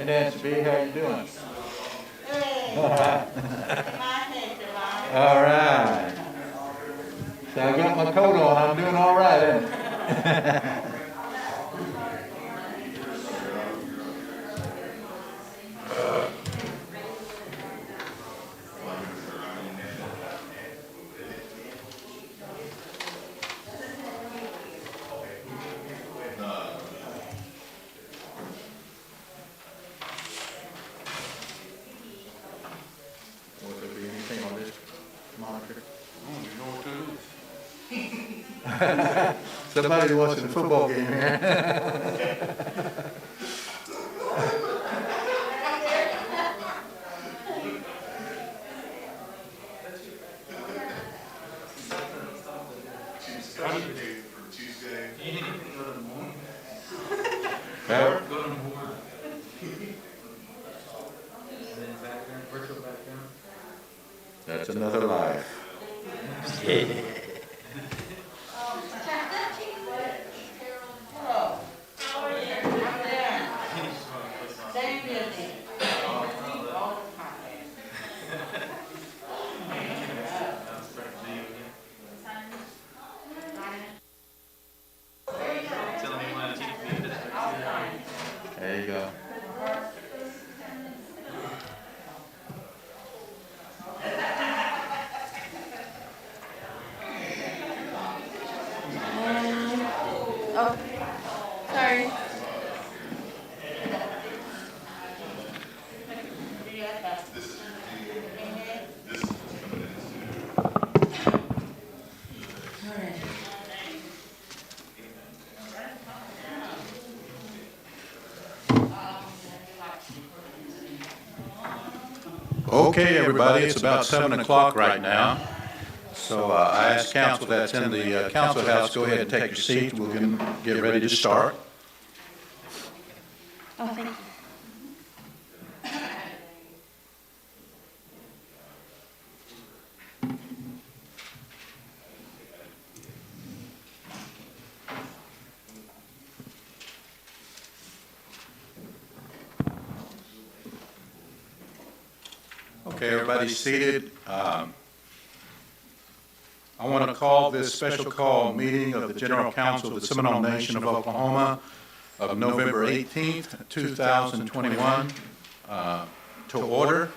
Hey Nancy B, how you doing? Hey, All right. So I got my coat on. I'm doing all right, ain't I? Will there be anything on this monitor? Somebody watching the football game here. Well, that's another life. hello. How are you? I'm there. Stay busy. All the time. There you go. Oh, sorry. Okay, everybody, it's about 7 o'clock right now. So I ask council that's in the council house, go ahead and take your seat. We're going to get ready to start. Oh, thank you. Okay, everybody's seated. I want to call this special call meeting of the General Council of the Seminole Nation of Oklahoma of November 18th, 2021 to order.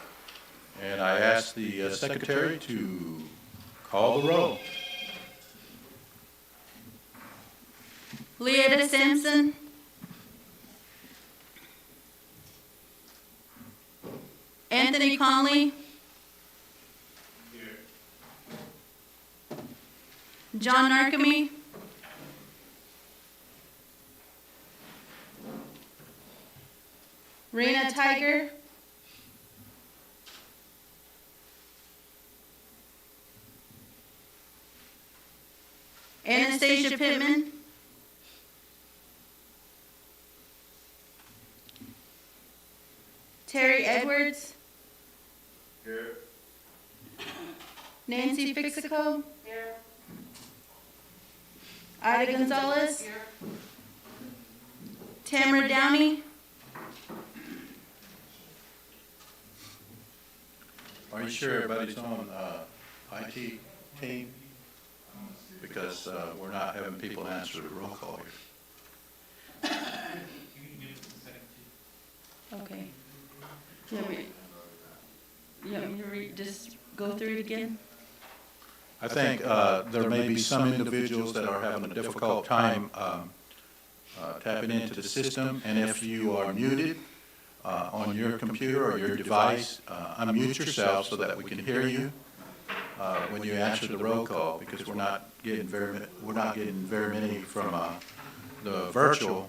And I ask the secretary to call the roll. Leota Simpson. Anthony Conley. John Narkamy. Rena Tiger. Anastasia Pittman. Terry Edwards. Here. Nancy Fixico. Here. Ida Gonzalez. Tamara Downey. Are you sure everybody's on IT team? Because we're not having people answer the roll call here. Okay. You want me to just go through it again? I think there may be some individuals that are having a difficult time tapping into the system, and if you are muted on your computer or your device, unmute yourself so that we can hear you when you answer the roll call, because we're not getting very many from the virtual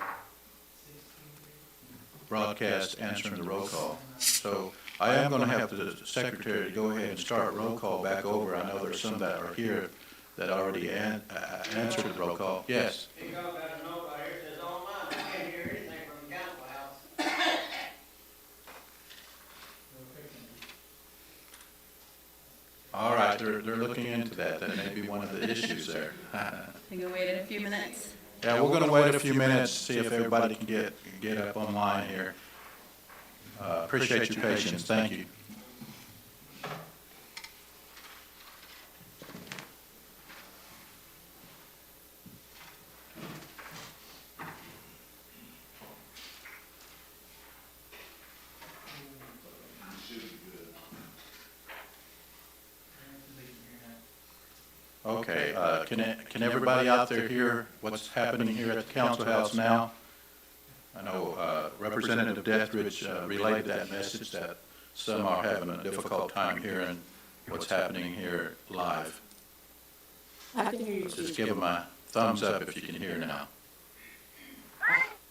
broadcast answering the roll call. So I am going to have the secretary to go ahead and start roll call back over. I know there's some that are here that already answered the roll call. Yes. He got a note right here, it says online, I can't hear anything from the council house. All right, they're looking into that. That may be one of the issues there. You can wait a few minutes. Yeah, we're going to wait a few minutes, see if everybody can get up online here. Appreciate your patience. Thank you. Okay, can everybody out there hear what's happening here at the council house now? I know Representative Deathridge relayed that message that some are having a difficult time hearing what's happening here live. I can hear you. Just give them a thumbs up if you can hear now.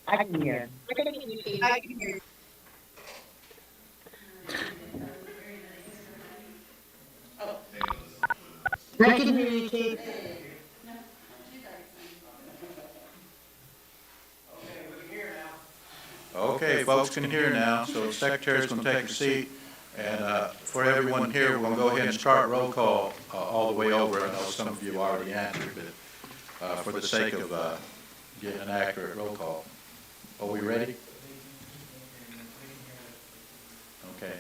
I can hear. I can hear you, Chief. Okay, folks can hear now, so the secretary's going to take a seat. And for everyone here, we're going to go ahead and start roll call all the way over. I know some of you already answered, but for the sake of getting an accurate roll call. Are we ready? Okay.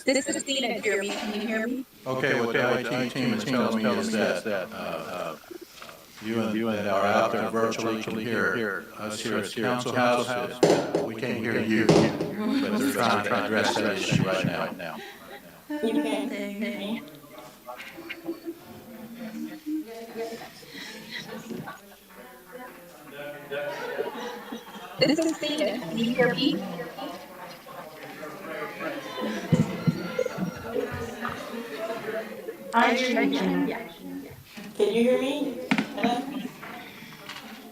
This is Christina, Jeremy. Can you hear me? Okay, what the IT team is telling me is that you that are out there virtually can hear us here at the council house. We can't hear you, but they're trying to address that issue right now. You can hear me. This is Christina. Can you hear me? I hear you. Can you hear me? Hello?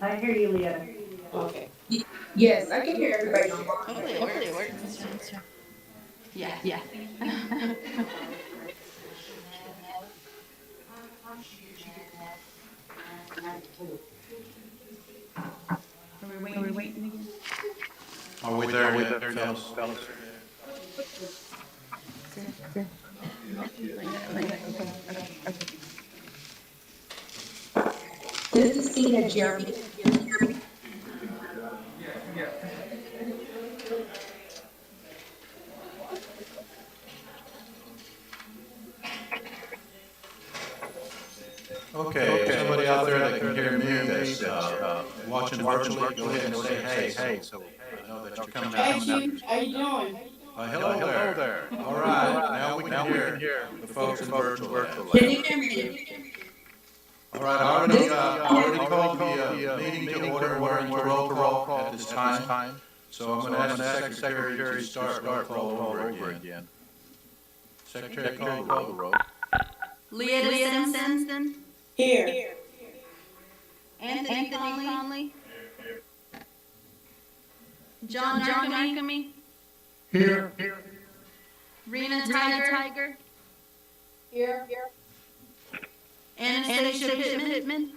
I hear you, Leah. Okay. Yes, I can hear everybody. Hopefully it works. Yeah. Are we waiting again? Are we there yet, fellas? This is Christina, Jeremy. Can you hear me? Okay, somebody out there that can hear me that's watching virtually, go ahead and say hey, so I know that you're coming out. Hey, Chief. How you doing? Hello there. All right, now we can hear the folks in virtual. Can you hear me? All right, I already called the meeting to order. We're into roll call at this time. So I'm going to ask the secretary to start roll call over again. Secretary, call the roll. Leah Simpson. Here. Anthony Conley. John Narcomi. Here. Rena Tiger. Here. Anastasia Pittman.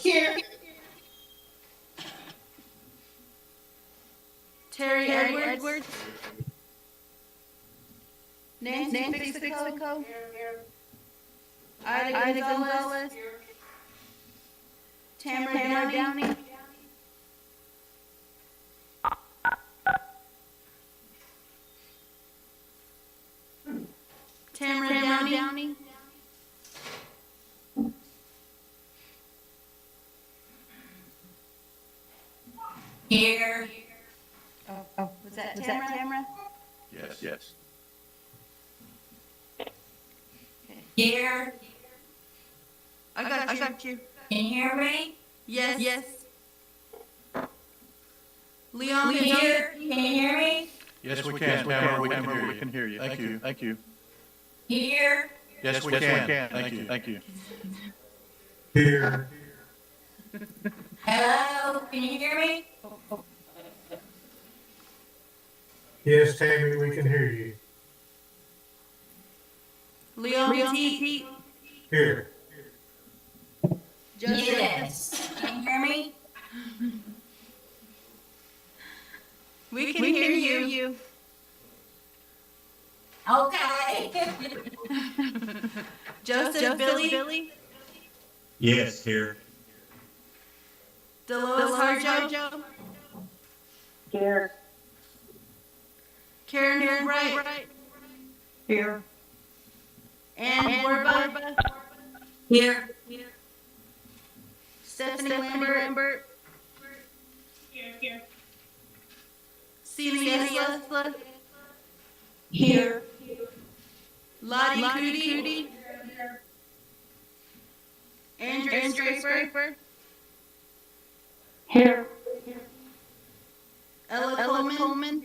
Here. Terry Edwards. Nancy Fixico. Ida Gonzalez. Tamara Downey. Tamara Downey. Here. Oh, was that Tamara? Yes. Here. I got you. Can you hear me? Yes. Leon. Here. Can you hear me? Yes, we can, Tamara, we can hear you. Thank you. Here. Yes, we can. Thank you. Here. Hello. Can you hear me? Yes, Tammy, we can hear you. Leon Petit. Here. Joseph. Yes. Can you We can hear you. Okay. Joseph, Billy, Yes, here. Delos Harjo, Here. Karen Bright, Here. Ann Borba, Here. Stephanie Lambert, Celia Esla, Here. Lottie Cootie, Andrew Scraper, Here. Ella Coleman,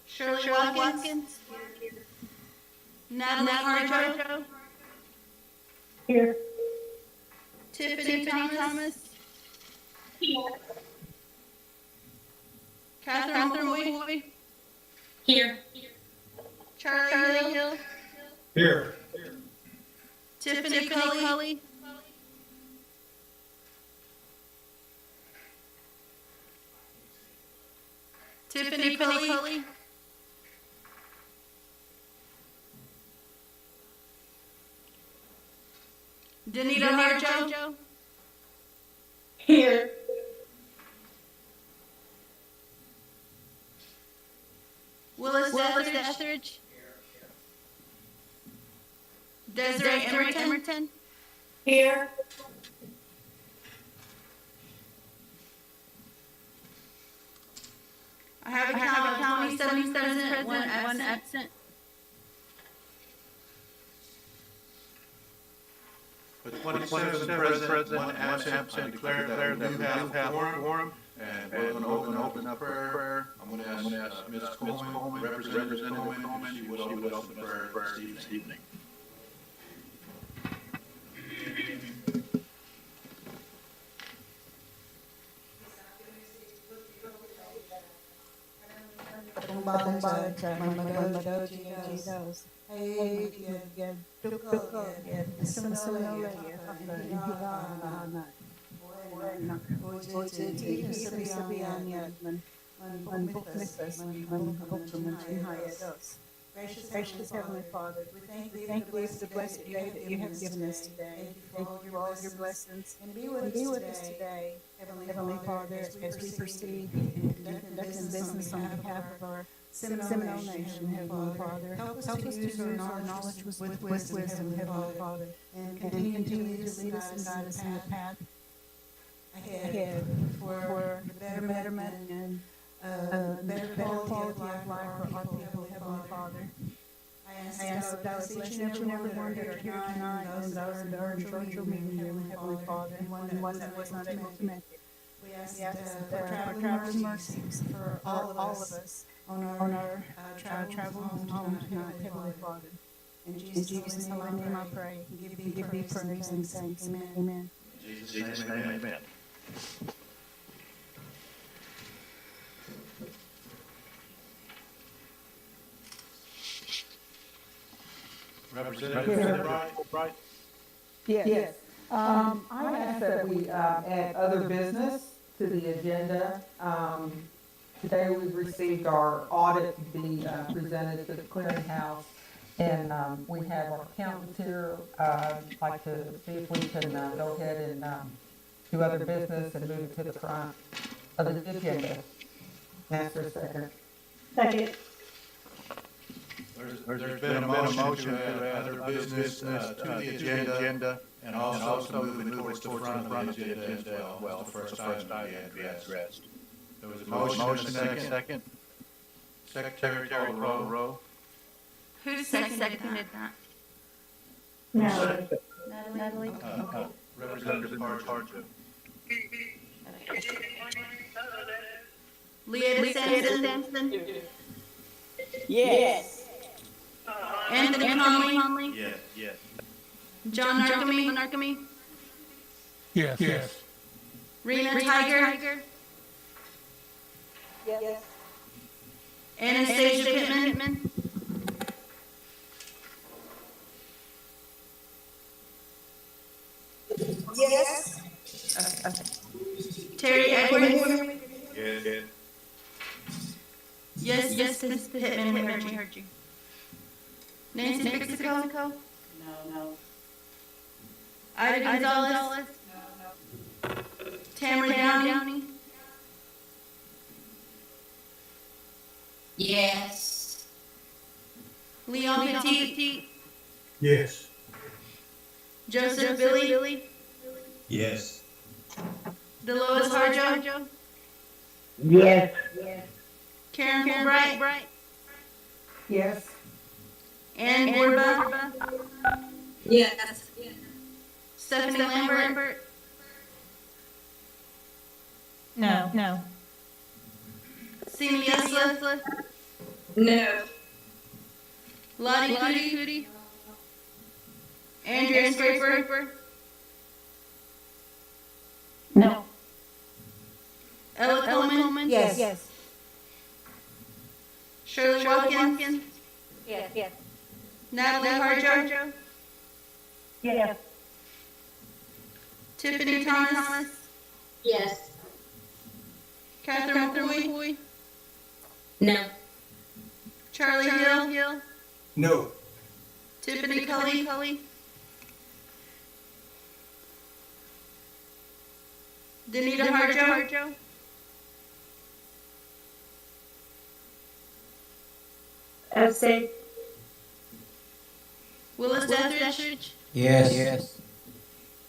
Shirley Watkins, Natalie Harjo, Here. Tiffany Thomas, Catherine Moy, Here. Charlie Hill, Here. Tiffany Cully, Tiffany Cully, Danita Harjo, Here. Willis Etheridge, Desiree Emerton, Here. I have a count of 27 present, one absent. With 27 present, one absent, I declare that we do have a quorum, and we're going to open up prayer. I'm going to ask Ms. Coleman, Representative Coleman, if she would open the prayer this evening. Gracious Heavenly Father, we thank you for the blessed day that you have given us today. Thank you for all your blessings. And be with us today, Heavenly Father, as we proceed in conducting business on behalf of our Seminole Nation, Heavenly Father. Help us to use our knowledge with wisdom, Heavenly Father, and continue to lead us and guide us in the path ahead for the betterment and better quality of life for our people, Heavenly Father. I ask that thou bless each and every one that are here tonight, and those that are in virtual meeting, Heavenly Father, and one that was not able to make it. We ask for traveling mercies for all of us on our travel home tonight, Heavenly Father. In Jesus' holy name I pray, and give thee praise and thanks. Amen. In Jesus' name, amen. Representative Bright? Yes. I ask that we add other business to the agenda. Today we've received our audit to be presented to the clearinghouse. And we have our accountants here. I'd like to see if we can go ahead and do other business and move it to the front of the agenda. Ask for a second. Second. There's been a motion to add other business to the agenda, and also move it towards the front of the agenda as well, the first item to be addressed. There was a motion, second. Secretary, call the roll. Who seconded that? No. Natalie? Representative Harjo. Leah Sampson? Yes. Anthony Conley? Yes. John Narkamy? Yes. Rena Tiger? Yes. Anastasia Pittman? Yes. Okay. Terry Edwards? Yes. Ms. Pittman, we heard you. Nancy Mexico? No. Ida Gonzalez? Tamara Downey? Yes. Leon Petit? Yes. Joseph Billy? Yes. Dolores Harjo? Yes. Karen Fulbright? Yes. Ann Borba? Yes. Stephanie Lambert? No. Sina Yesla? No. Lottie Cootie? Andrea Scraper? No. Ella Coleman? Yes. Shirley Watkins? Yes. Natalie Harjo? Yes. Tiffany Thomas? Yes. Catherine McCoy? No. Charlie Hill? No. Tiffany Cully? Danita Harjo? Abstain. Willis Deathridge? Yes.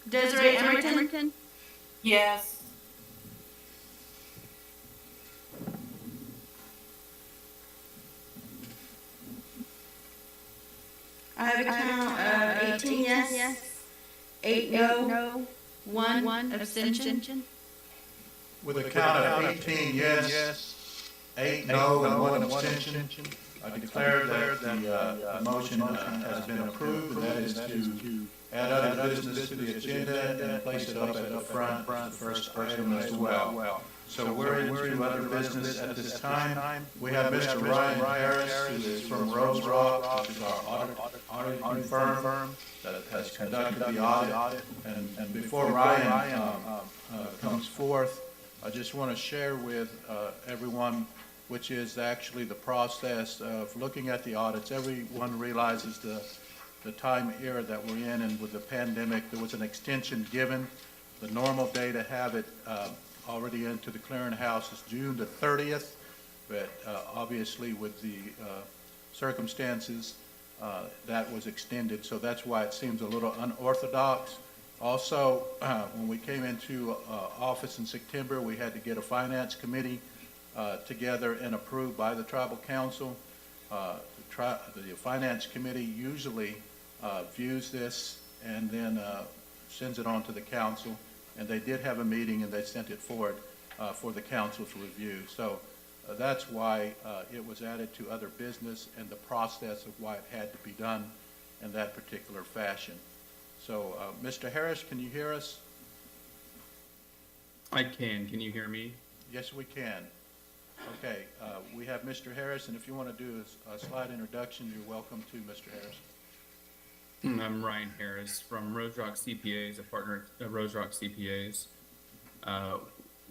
Desiree Emerton? Yes. I have a count of 18 yes, 8 no, 1 abstention. With a count of 18 yes, 8 no, and 1 abstention, I declare that the motion has been approved, and that is to add other business to the agenda and place it up at the front, the first item as well. So we're into other business at this time. We have Mr. Ryan Harris, who is from Rose Rock, which is our auditing firm that has conducted the audit. And before Ryan comes forth, I just want to share with everyone, which is actually the process of looking at the audits. Everyone realizes the time era that we're in, and with the pandemic, there was an extension given. The normal day to have it already into the clearinghouse is June the 30th, but obviously with the circumstances, that was extended, so that's why it seems a little unorthodox. Also, when we came into office in September, we had to get a finance committee together and approved by the tribal council. The finance committee usually views this and then sends it on to the council, and they did have a meeting and they sent it forward for the council to review. So that's why it was added to other business and the process of why it had to be done in that particular fashion. So Mr. Harris, can you hear us? I can. Can you hear me? Yes, we can. Okay, we have Mr. Harris, and if you want to do a slide introduction, you're welcome to, Mr. Harris. I'm Ryan Harris from Rose Rock CPAs, a partner at Rose Rock CPAs.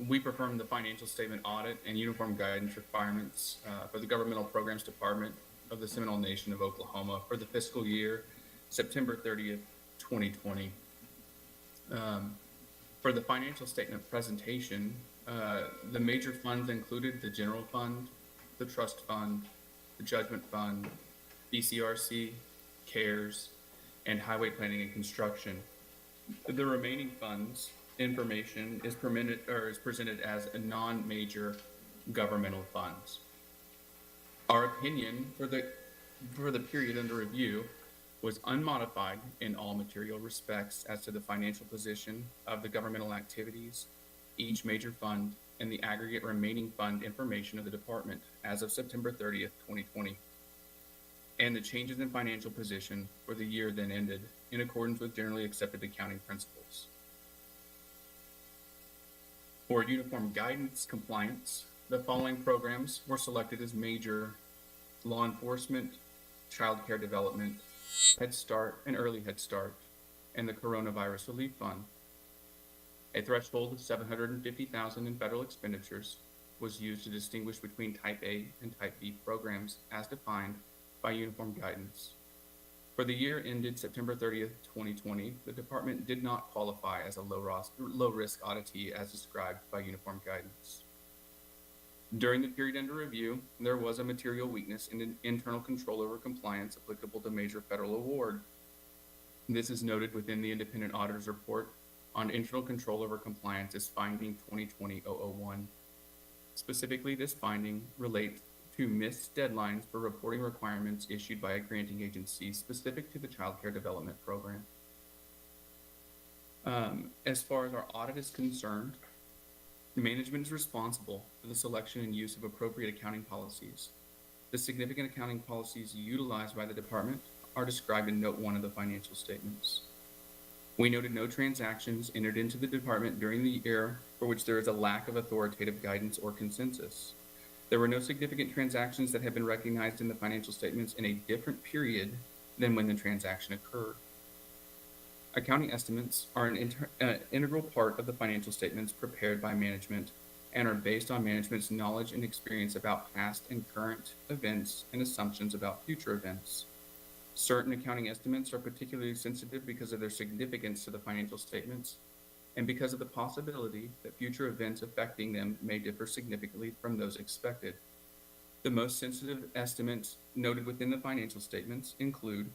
We perform the financial statement audit and uniform guidance requirements for the Governmental Programs Department of the Seminole Nation of Oklahoma for the fiscal year September 30th, 2020. For the financial statement presentation, the major funds included the general fund, the trust fund, the judgment fund, BCRC, CARES, and highway planning and construction. The remaining funds information is presented as a non-major governmental funds. Our opinion for the period under review was unmodified in all material respects as to the financial position of the governmental activities, each major fund, and the aggregate remaining fund information of the department as of September 30th, 2020, and the changes in financial position for the year then ended in accordance with generally accepted accounting principles. For uniform guidance compliance, the following programs were selected as major: law enforcement, child care development, Head Start and Early Head Start, and the Coronavirus Relief Fund. A threshold of $750,000 in federal expenditures was used to distinguish between Type A and Type B programs as defined by uniform guidance. For the year ended September 30th, 2020, the department did not qualify as a low-risk auditee as described by uniform guidance. During the period under review, there was a material weakness in internal control over compliance applicable to major federal award. This is noted within the independent auditor's report on internal control over compliance as finding 2020-001. Specifically, this finding relates to missed deadlines for reporting requirements issued by a granting agency specific to the Child Care Development Program. As far as our audit is concerned, management is responsible for the selection and use of appropriate accounting policies. The significant accounting policies utilized by the department are described in Note 1 of the financial statements. We noted no transactions entered into the department during the year for which there is a lack of authoritative guidance or consensus. There were no significant transactions that have been recognized in the financial statements in a different period than when the transaction occurred. Accounting estimates are an integral part of the financial statements prepared by management and are based on management's knowledge and experience about past and current events and assumptions about future events. Certain accounting estimates are particularly sensitive because of their significance to the financial statements and because of the possibility that future events affecting them may differ significantly from those expected. The most sensitive estimates noted within the financial statements include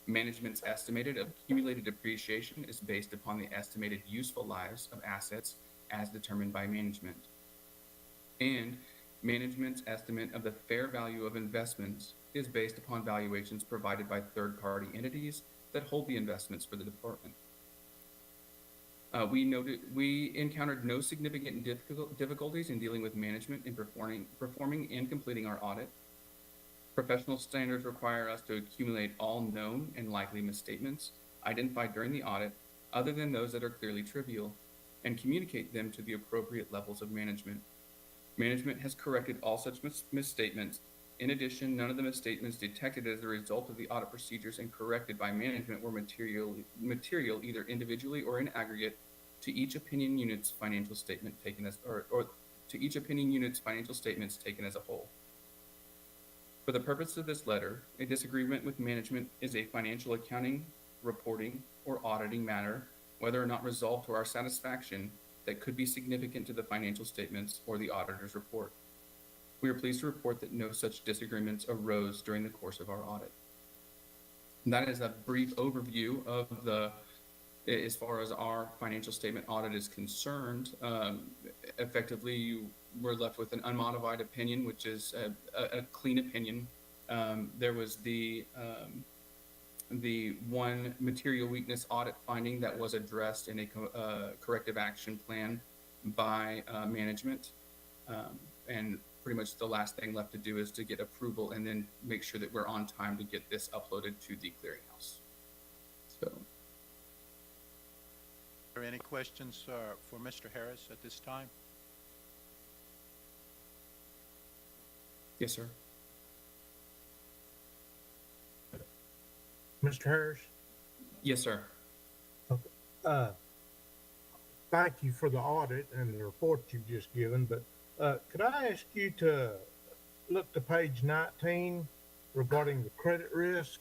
management's estimated accumulated depreciation is based upon the estimated useful lives of assets as determined by management, and management's estimate of the fair value of investments is based upon valuations provided by third-party entities that hold the investments for the department. We encountered no significant difficulties in dealing with management in performing and completing our audit. Professional standards require us to accumulate all known and likely misstatements identified during the audit, other than those that are clearly trivial, and communicate them to the appropriate levels of management. Management has corrected all such misstatements. In addition, none of the misstatements detected as a result of the audit procedures and corrected by management were material either individually or in aggregate to each opinion unit's financial statement taken as to each opinion unit's financial statements taken as a whole. For the purpose of this letter, a disagreement with management is a financial accounting, reporting, or auditing matter, whether or not resolved to our satisfaction, that could be significant to the financial statements or the auditor's report. We are pleased to report that no such disagreements arose during the course of our audit. And that is a brief overview of as far as our financial statement audit is concerned. Effectively, you were left with an unmodified opinion, which is a clean opinion. There was the one material weakness audit finding that was addressed in a corrective action plan by management. And pretty much the last thing left to do is to get approval and then make sure that we're on time to get this uploaded to the clearinghouse. So. Are there any questions for Mr. Harris at this time? Yes, sir. Mr. Harris? Yes, sir. Thank you for the audit and the report you've just given, but could I ask you to look to page 19 regarding the credit risk?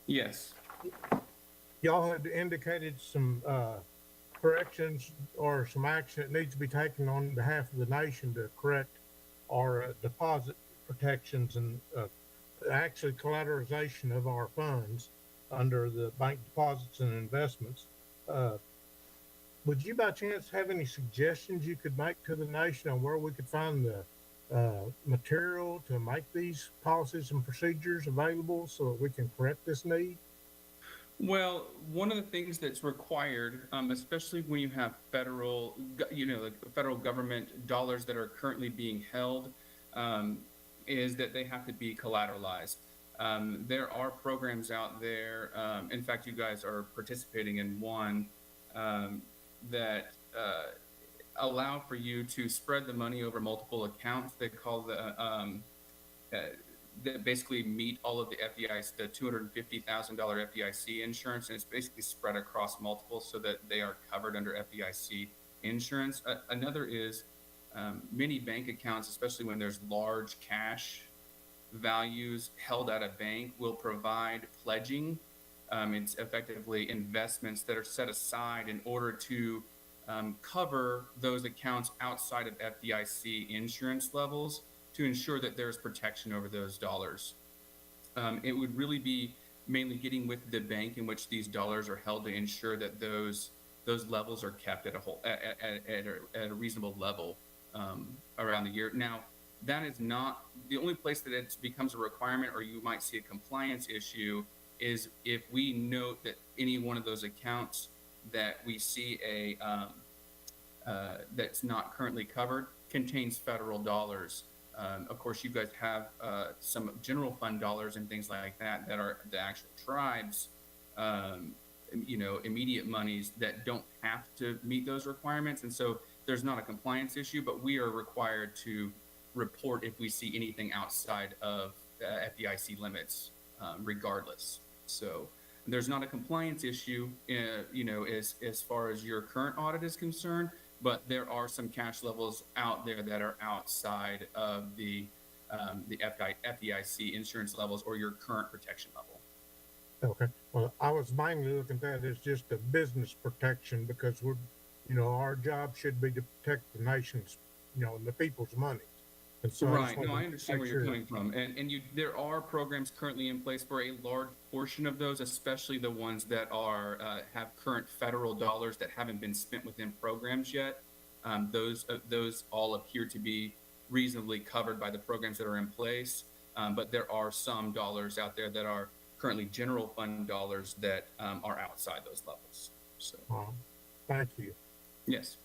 Yes. Y'all had indicated some corrections or some action that needs to be taken on behalf of the nation to correct our deposit protections and actually collateralization of our funds under the bank deposits and investments. Would you by chance have any suggestions you could make to the nation on where we could find the material to make these policies and procedures available so that we can correct this need? Well, one of the things that's required, especially when you have federal, like federal government dollars that are currently being held, is that they have to be collateralized. There are programs out there. In fact, you guys are participating in one that allow for you to spread the money over multiple accounts. They call that basically meet all of the FDIC, the $250,000 FDIC insurance, and it's basically spread across multiple so that they are covered under FDIC insurance. Another is many bank accounts, especially when there's large cash values held at a bank, will provide pledging. It's effectively investments that are set aside in order to cover those accounts outside of FDIC insurance levels to ensure that there's protection over those dollars. It would really be mainly getting with the bank in which these dollars are held to ensure that those levels are kept at a reasonable level around the year. Now, that is not the only place that it becomes a requirement, or you might see a compliance issue, is if we note that any one of those accounts that we see that's not currently covered contains federal dollars. Of course, you guys have some general fund dollars and things like that that are the actual tribes, immediate monies that don't have to meet those requirements. And so there's not a compliance issue, but we are required to report if we see anything outside of FDIC limits, regardless. So there's not a compliance issue, as far as your current audit is concerned, but there are some cash levels out there that are outside of the FDIC insurance levels or your current protection level. Okay. Well, I was mainly looking at that as just a business protection because our job should be to protect the nation's, and the people's money. And so Right. No, I understand where you're coming from. And there are programs currently in place for a large portion of those, especially the ones that are have current federal dollars that haven't been spent within programs yet. Those all appear to be reasonably covered by the programs that are in place. But there are some dollars out there that are currently general fund dollars that are outside those levels. So, thank you. Yes.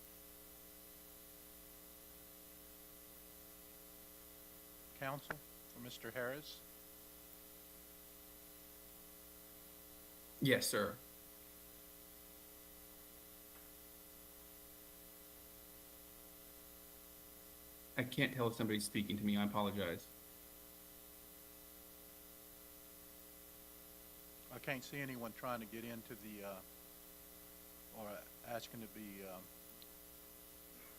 Counsel for Mr. Harris? Yes, sir. I can't tell if somebody's speaking to me. I apologize. I can't see anyone trying to get into the, or asking to be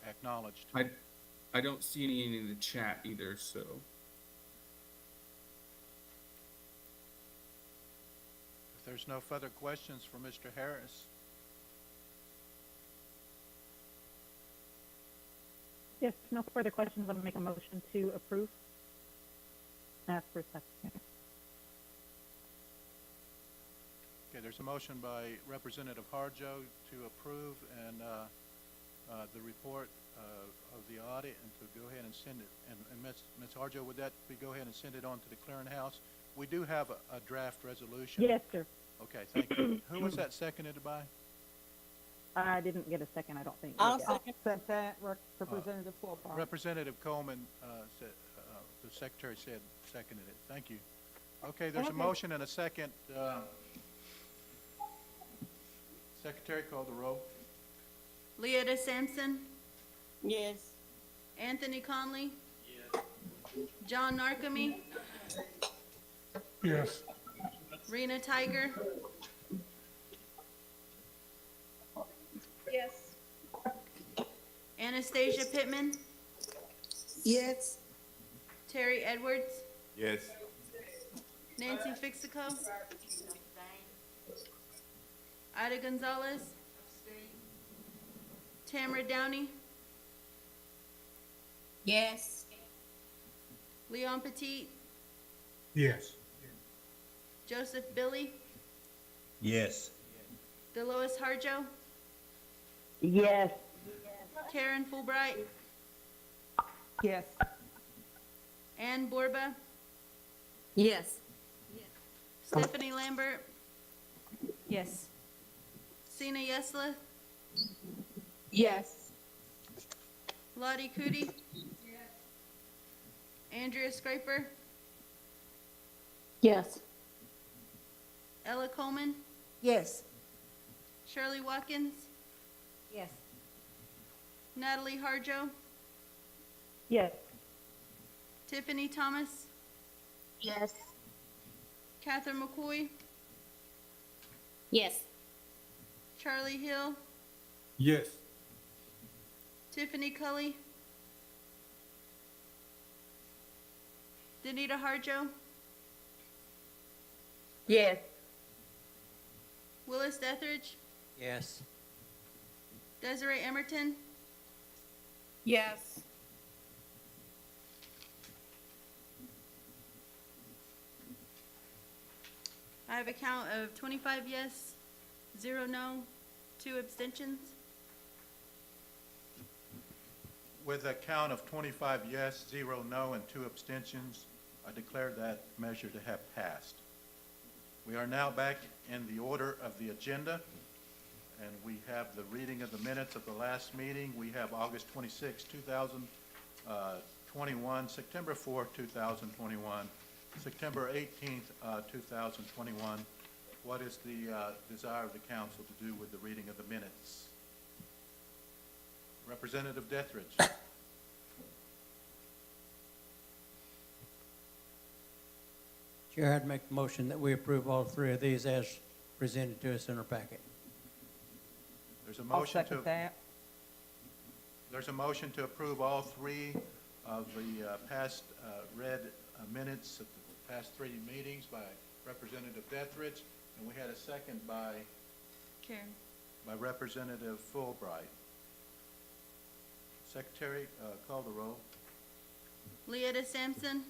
acknowledged. I don't see any in the chat either, so. If there's no further questions for Mr. Harris, Yes, no further questions. I'm going to make a motion to approve. Ask for a second. okay, there's a motion by Representative Harjo to approve and the report of the audit and to go ahead and send it. And Ms. Harjo, would that be go ahead and send it on to the clearinghouse? We do have a draft resolution. Yes, sir. Okay, thank you. Who was that seconded by? I didn't get a second, I don't think. I'll Yeah. second. Said that, Representative Fulbright. Representative Coleman said, the secretary said seconded it. Thank you. Okay, there's a motion and a second. Secretary, call the roll. Leota Sampson, Yes. Anthony Conley. Yes. John Narcomi, Yes. Rena Tiger. Yes. Anastasia Pittman, Yes. Terry Edwards, Yes. Nancy Fixico, Ida Gonzalez, Tamara Downey, Yes. Leon Petit, Yes. Joseph Billy, Yes. Delois Harjo, Yes. Karen Fulbright, Yes. Ann Borba, Yes. Stephanie Lambert, Yes. Sina Yesla, Yes. Lottie Cootie, Andrea Scraper, Yes. Ella Coleman, Yes. Shirley Watkins, Yes. Natalie Harjo, Yes. Tiffany Thomas, Yes. Catherine McCoy, Yes. Charlie Hill, Yes. Tiffany Cully, Danita Harjo, Yes. Willis Dethridge, Yes. Desiree Emerton, Yes. I have a count of 25 yes, 0 no, 2 abstentions. With a count of 25 yes, 0 no, and 2 abstentions, I declare that measure to have passed. We are now back in the order of the agenda, and we have the reading of the minutes of the last meeting. We have August 26, 2021, September 4, 2021, September 18th, 2021. What is the desire of the council to do with the reading of the minutes? Representative Dethridge. Chair, I'd make the motion that we approve all three of these as presented to us in our packet. There's a I'll motion second to, that. there's a motion to approve all three of the past read minutes of the past 3 meetings by Representative Dethridge, and we had a second by Karen. Representative Fulbright. Secretary, call the roll. Leetta Sampson,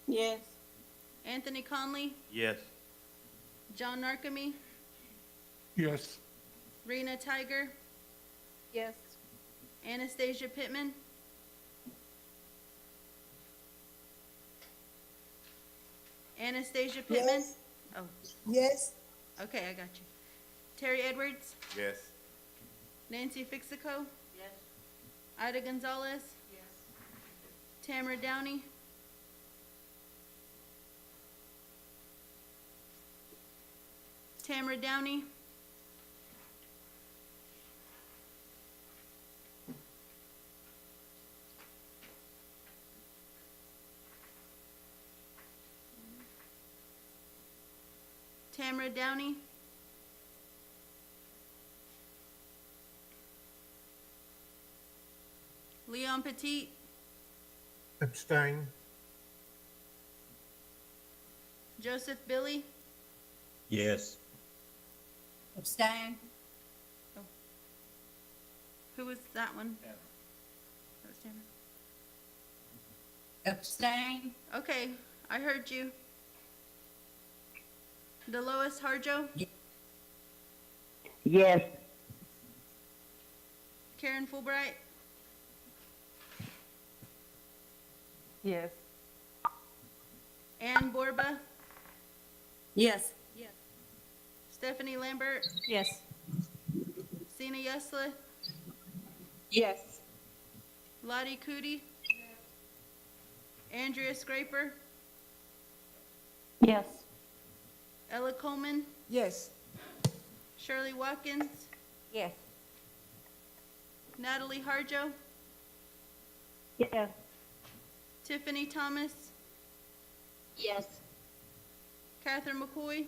Yes. Anthony Conley, Yes. John Narkemy, Yes. Rena Tiger, Yes. Anastasia Pittman, Anastasia Pittman. Yes. Oh, Yes. okay, I got you. Terry Edwards, Yes. Nancy Fixico, Yes. Ida Gonzalez, Yes. Tamara Downey, Tamara Downey, Tamara Downey, Leon Petit, Abstain. Joseph Billy, Yes. Abstain. who was that one? Tamara. That was Tamara. Abstain. Okay, I heard you. Delois Harjo, Yes. Karen Fulbright, Yes. Ann Borba, Yes. Stephanie Lambert, Yes. Sina Yesla, Yes. Lottie Cootie, Andrea Scraper, Yes. Ella Coleman, Yes. Shirley Watkins, Yes. Natalie Harjo, Yes. Tiffany Thomas, Yes. Catherine McCoy,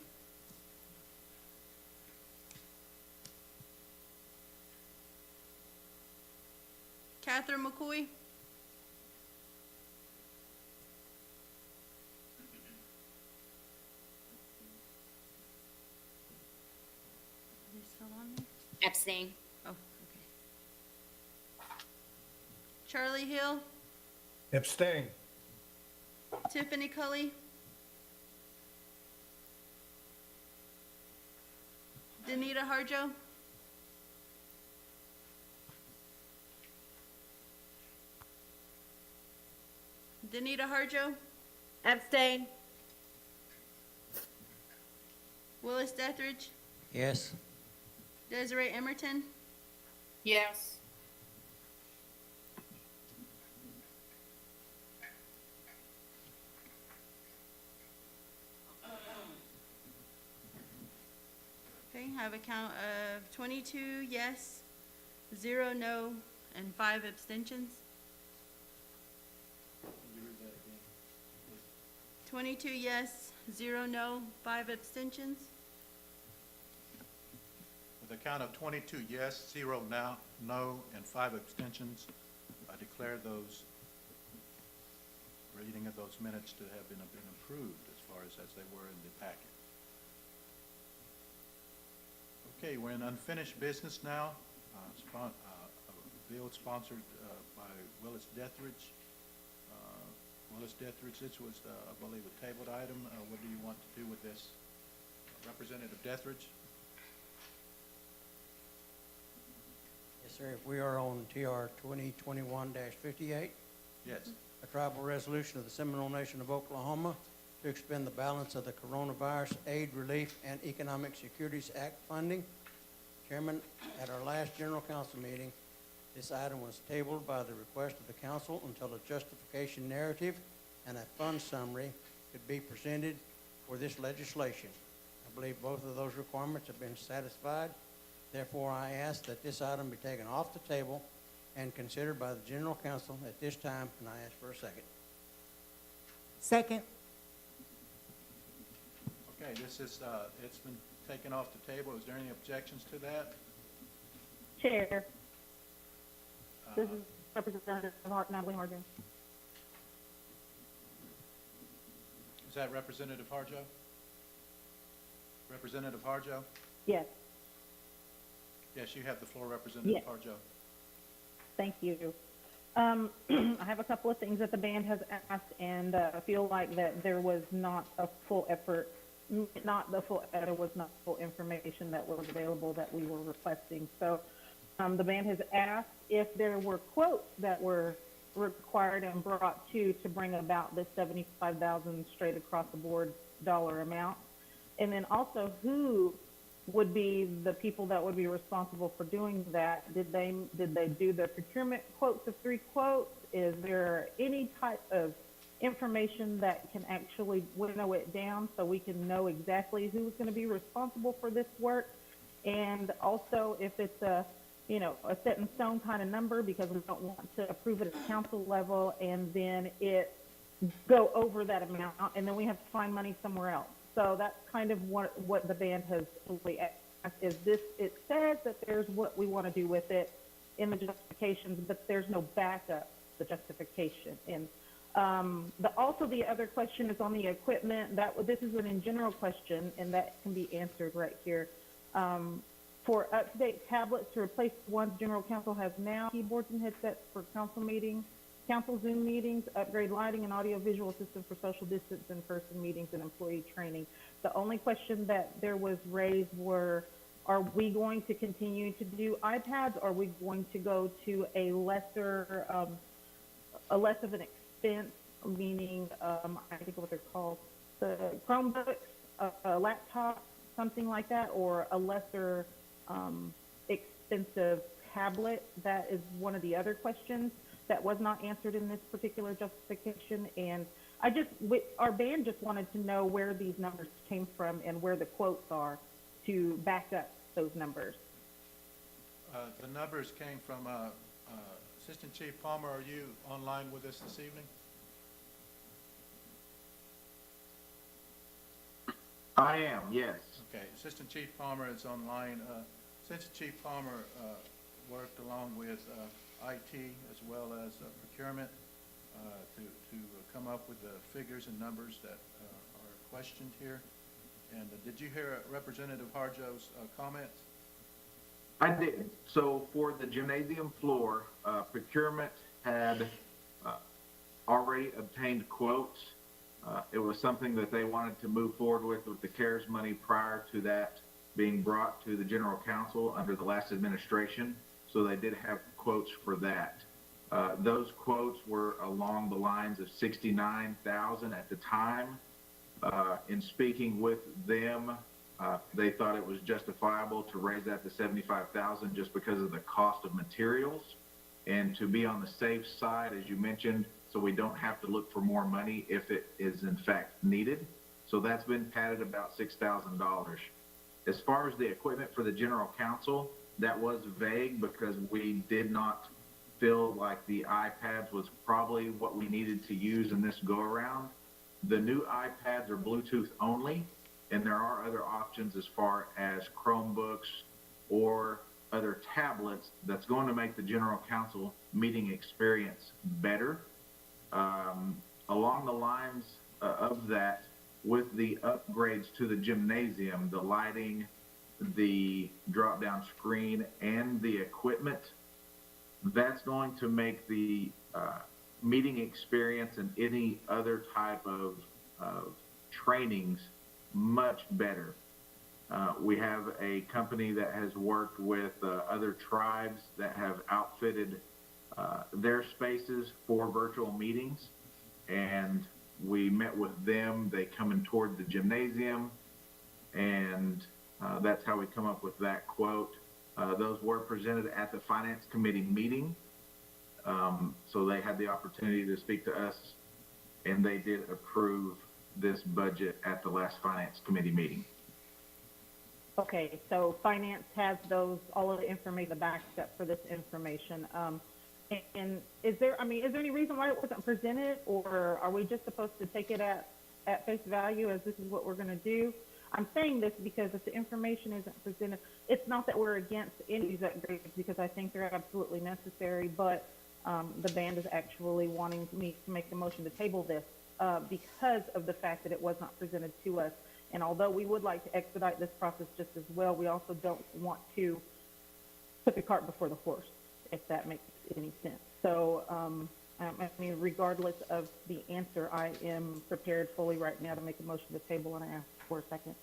Catherine McCoy, Are they still on there? Abstain. Oh, okay. Charlie Hill, Abstain. Tiffany Cully, Danita Harjo, Danita Harjo, Abstain. Willis Dethridge, Yes. Desiree Emerton, Yes. Okay, I have a count of 22 yes, 0 no, and 5 abstentions. Can you read that again? 22 yes, 0 no, 5 abstentions. With a count of 22 yes, 0 no, and 5 abstentions, I declare those reading of those minutes to have been approved as far as they were in the packet. Okay, we're in unfinished business now. A bill sponsored by Willis Dethridge. Willis Dethridge, this was, I believe, a tabled item. What do you want to do with this? Representative Dethridge? Yes, sir. If we are on TR 2021-58, Yes. a tribal resolution of the Seminole Nation of Oklahoma to expend the balance of the Coronavirus Aid Relief and Economic Securities Act funding. Chairman, at our last General Council meeting, this item was tabled by the request of the council until a justification narrative and a fund summary could be presented for this legislation. I believe both of those requirements have been satisfied. Therefore, I ask that this item be taken off the table and considered by the General Council at this time, and I ask for a second. Second. Okay, this is, it's been taken off the table. Is there any objections to that? Chair, this is Representative Natalie Harjo. Is that Representative Harjo? Representative Harjo? Yes, Yes, you have the floor, Representative Yes. Harjo. thank you. I have a couple of things that the band has asked, and I feel like that there was not a full effort, there was not full information that was available that we were requesting. So the band has asked if there were quotes that were required and brought to bring about this $75,000 straight across the board dollar amount, and then also who would be the people that would be responsible for doing that. Did they do the procurement quotes of 3 quotes? Is there any type of information that can actually winnow it down so we can know exactly who's going to be responsible for this work? And also if it's a set in stone kind of number, because we don't want to approve it at council level and then it go over that amount and then we have to find money somewhere else. So that's kind of what the band has really asked is this. It says that there's what we want to do with it in the justifications, but there's no backup to the justification. And also the other question is on the equipment. This is an in general question, and that can be answered right here. For up-to-date tablets to replace the ones General Council has now, keyboards and headsets for council meetings, council Zoom meetings, upgrade lighting and audio-visual system for social distance in-person meetings and employee training. The only question that there was raised were, are we going to continue to do iPads? Or are we going to go to a less of an expense, meaning, I think what they're called, the Chromebooks, a laptop, something like that, or a lesser expensive tablet? That is one of the other questions that was not answered in this particular justification. And our band just wanted to know where these numbers came from and where the quotes are to back up those numbers. The numbers came from Assistant Chief Palmer. Are you online with us this evening? I am, yes. Okay, Assistant Chief Palmer is online. Assistant Chief Palmer worked along with IT as well as procurement to come up with the figures and numbers that are questioned here. And did you hear Representative Harjo's comments? I did. So for the gymnasium floor, procurement had already obtained quotes. It was something that they wanted to move forward with the CARES money prior to that being brought to the General Council under the last administration. So they did have quotes for that. Those quotes were along the lines of $69,000 at the time. In speaking with them, they thought it was justifiable to raise that to $75,000 just because of the cost of materials and to be on the safe side, as you mentioned, so we don't have to look for more money if it is in fact needed. So that's been padded about $6,000. As far as the equipment for the General Council, that was vague because we did not feel like the iPads was probably what we needed to use in this go-around. The new iPads are Bluetooth only, and there are other options as far as Chromebooks or other tablets that's going to make the general council meeting experience better. Along the lines of that, with the upgrades to the gymnasium, the lighting, the drop-down screen, and the equipment, that's going to make the meeting experience and any other type of trainings much better. We have a company that has worked with other tribes that have outfitted their spaces for virtual meetings, and we met with them. They come and toured the gymnasium, and that's how we come up with that quote. Those were presented at the Finance Committee meeting, so they had the opportunity to speak to us, and they did approve this budget at the last Finance Committee meeting. Okay, so finance has all of the information, the backup for this information. And is there any reason why it wasn't presented, or are we just supposed to take it at face value as this is what we're gonna do? I'm saying this because if the information isn't presented, it's not that we're against any of these upgrades, because I think they're absolutely necessary, but the band is actually wanting me to make the motion to table this because of the fact that it was not presented to us. And although we would like to expedite this process just as well, we also don't want to put the cart before the horse, if that makes any sense. So, I mean, regardless of the answer, I am prepared fully right now to make a motion to table, and I ask for a second.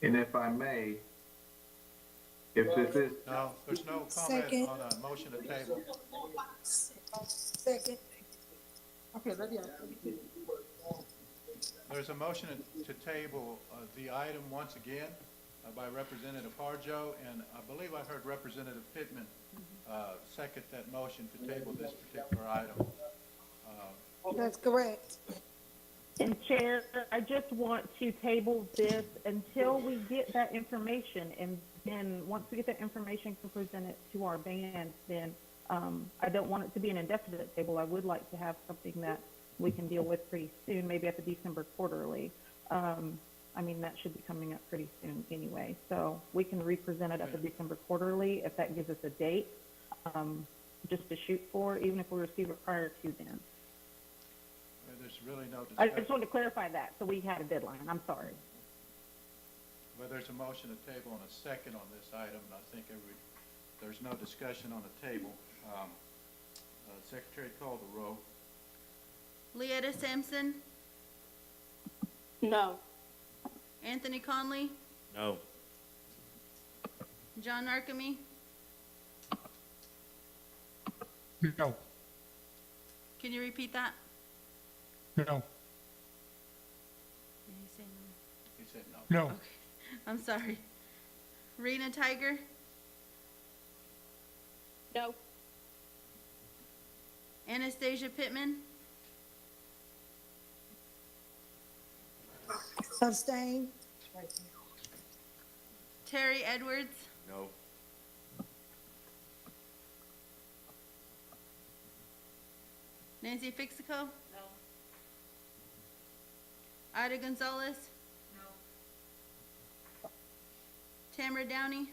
And if I may, if this is... No, there's no comment on a motion to table. Second. Okay, There's a motion to table the item once again by Representative Harjo, and I believe I heard Representative Pittman second that motion to table this particular item. That's correct. And Chair, I just want to table this until we get that information, and then once we get that information to present it to our band, then I don't want it to be an indefinite table. I would like to have something that we can deal with pretty soon, maybe at the December quarterly. I mean, that should be coming up pretty soon anyway. So we can represent it at the December quarterly if that gives us a date just to shoot for, even if we receive it prior to then. There's really no I discussion. just wanted to clarify that, so we had a deadline. I'm sorry. Well, there's a motion to table and a second on this item, and I think there's no discussion on the table. Secretary, call the roll. Leetta Sampson, No. Anthony Conley, No. John Narkemy, No. can you repeat that? No. Did he say no? He said no. No. I'm sorry. Rena Tiger, No. Anastasia Pittman, Abstain. Terry Edwards, No. Nancy Fixico? No. Ida Gonzalez? No. Tamara Downey?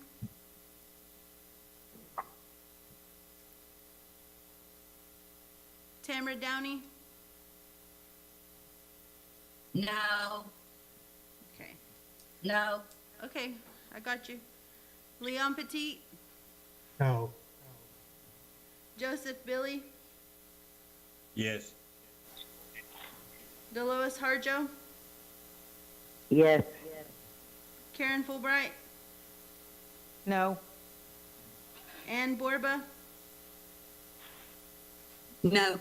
Tamara Downey? No. Okay. No. Okay, I got you. Leon Petit? No. Joseph Billy? Yes. Delois Harjo? Yes. Karen Fulbright? No. Ann Borba? No.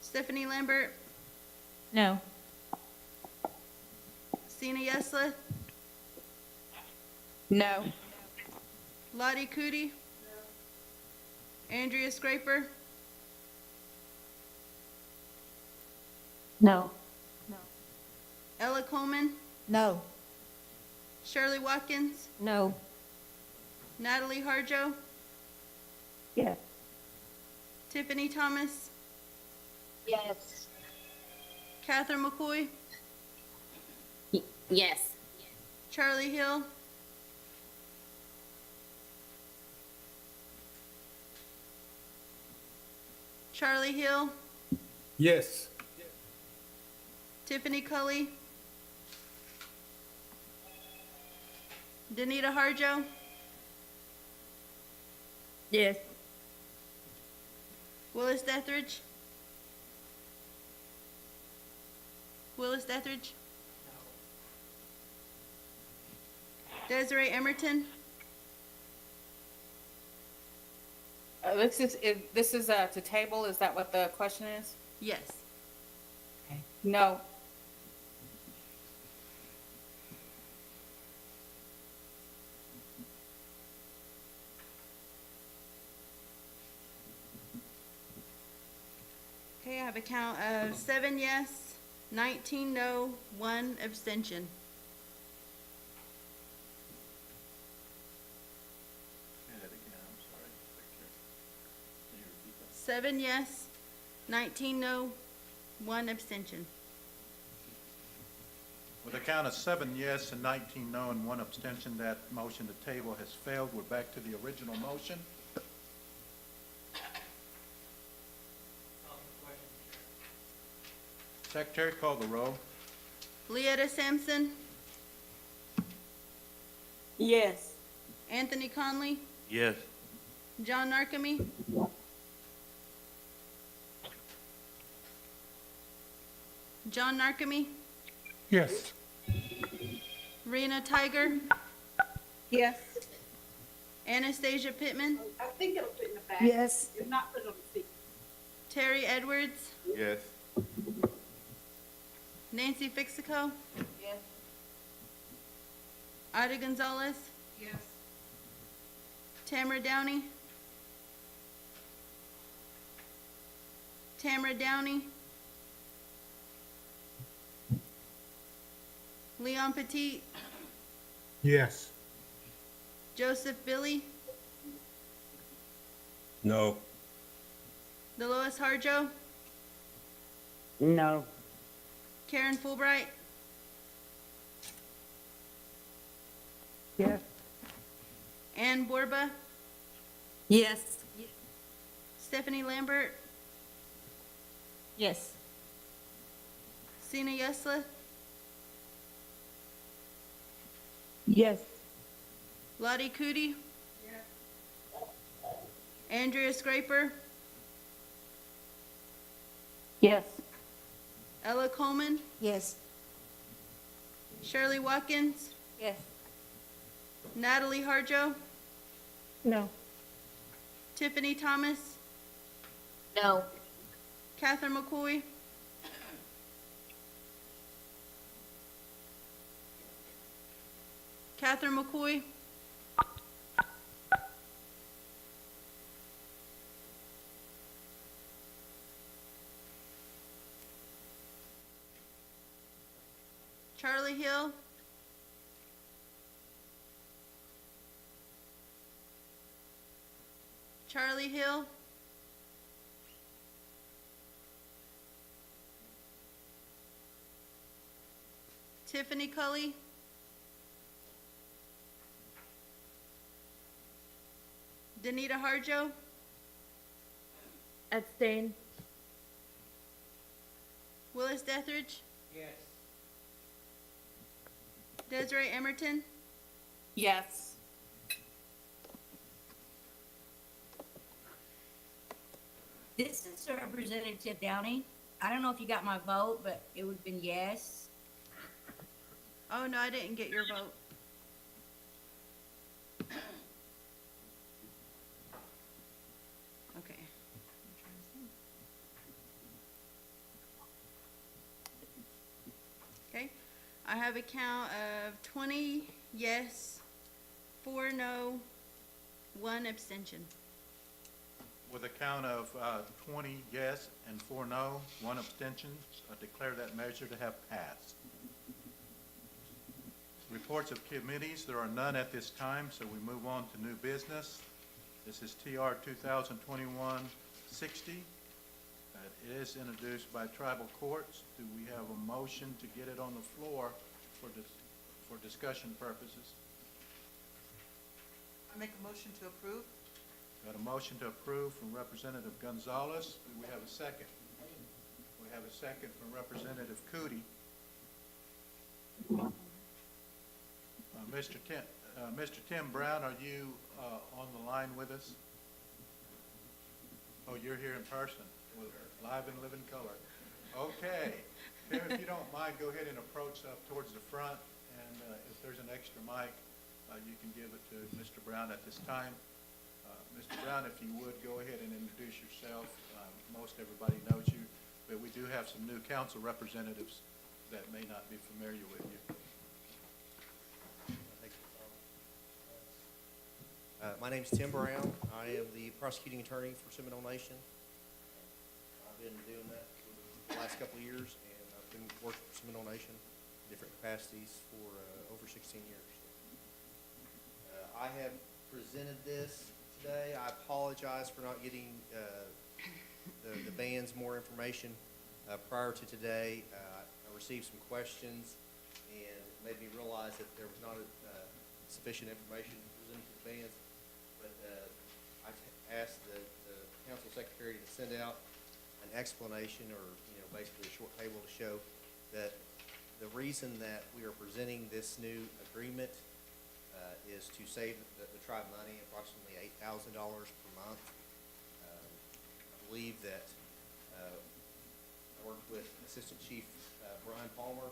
Stephanie Lambert? No. Sina Yesleth? No. Lottie Cootie? Andrea Scraper? No. Ella Coleman? No. Shirley Watkins? No. Natalie Harjo, Yes. Tiffany Thomas, Yes. Catherine McCoy, Yes. Charlie Hill, Charlie Hill, Yes. Tiffany Cully, Danita Harjo, Yes. Willis Dethridge, Willis Dethridge, Desiree Emerton, This is to table, is that what the question is? yes. No. Okay, I have a count of 7 yes, 19 no, 1 abstention. Say that again, I'm sorry, Secretary. Can you repeat that? 7 yes, 19 no, 1 abstention. With a count of 7 yes and 19 no and 1 abstention, that motion to table has failed. We're back to the original motion. Secretary, call the roll. Leetta Sampson, Yes. Anthony Conley, Yes. John Narkemy, John Narkemy, Yes. Rena Tiger, Yes. Anastasia Pittman, I think it'll fit in the back. Yes. If not, put it on the seat. Terry Edwards, Yes. Nancy Fixico, Yes. Ida Gonzalez, Yes. Tamara Downey, Tamara Downey, Leon Petit, Yes. Joseph Billy, No. Dolores Harjo, No. Karen Fulbright, Yes. Ann Borba, Yes. Stephanie Lambert, Yes. Sina Yesla, Yes. Lottie Cootie, Andrea Scraper, Yes. Ella Coleman, Yes. Shirley Watkins, Yes. Natalie Harjo, No. Tiffany Thomas, No. Catherine McCoy, Catherine McCoy, Charlie Hill, Charlie Hill, Tiffany Cully, Danita Harjo, Abstain. Willis Dethridge, Yes. Desiree Emerton, Yes. This is Representative Downey. I don't know if you got my vote, but it would have been yes. oh no, I didn't get your vote. Okay. Okay, I have a count of 20 yes, 4 no, 1 abstention. With a count of 20 yes and 4 no, 1 abstention, I declare that measure to have passed. Reports of committees, there are none at this time, so we move on to new business. This is TR 2021-60. It is introduced by tribal courts. Do we have a motion to get it on the floor for discussion purposes? I make a motion to approve. Got a motion to approve from Representative Gonzalez. Do we have a second? We have a second from Representative Cootie. Mr. Tim Brown, are you on the line with us? Oh, you're here in person, live and live in color. Okay. Tim, if you don't mind, go ahead and approach up towards the front, and if there's an extra mic, you can give it to Mr. Brown at this time. Mr. Brown, if you would, go ahead and introduce yourself. Most everybody knows you, but we do have some new council representatives that may not be familiar with you. My name's Tim Brown. I am the prosecuting attorney for Seminole Nation. I've been doing that for the last couple of years, and I've been working for Seminole Nation in different capacities for over 16 years. I have presented this today. I apologize for not getting the band's more information prior to today. I received some questions, and it made me realize that there was not sufficient information presented to the bands. But I've asked the council secretary to send out an explanation, or basically a short table to show that the reason that we are presenting this new agreement is to save the tribe money, approximately $8,000 per month. I believe that I worked with Assistant Chief Brian Palmer,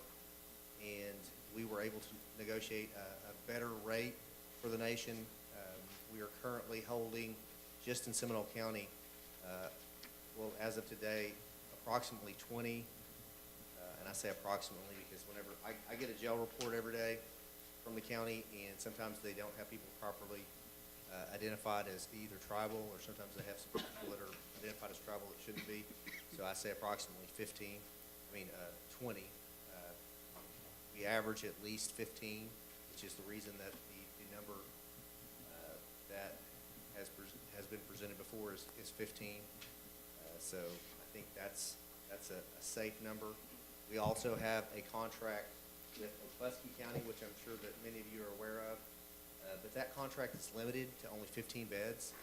and we were able to negotiate a better rate for the nation. We are currently holding, just in Seminole County, well, as of today, approximately 20, and I say approximately because whenever I get a jail report every day from the county, and sometimes they don't have people properly identified as either tribal, or sometimes they have some people that are identified as tribal that shouldn't be. So I say approximately 20. We average at least 15, which is the reason that the number that has been presented before is 15. So I think that's a safe number. We also have a contract with Okfuskee County, which I'm sure that many of you are aware of, but that contract is limited to only 15 beds.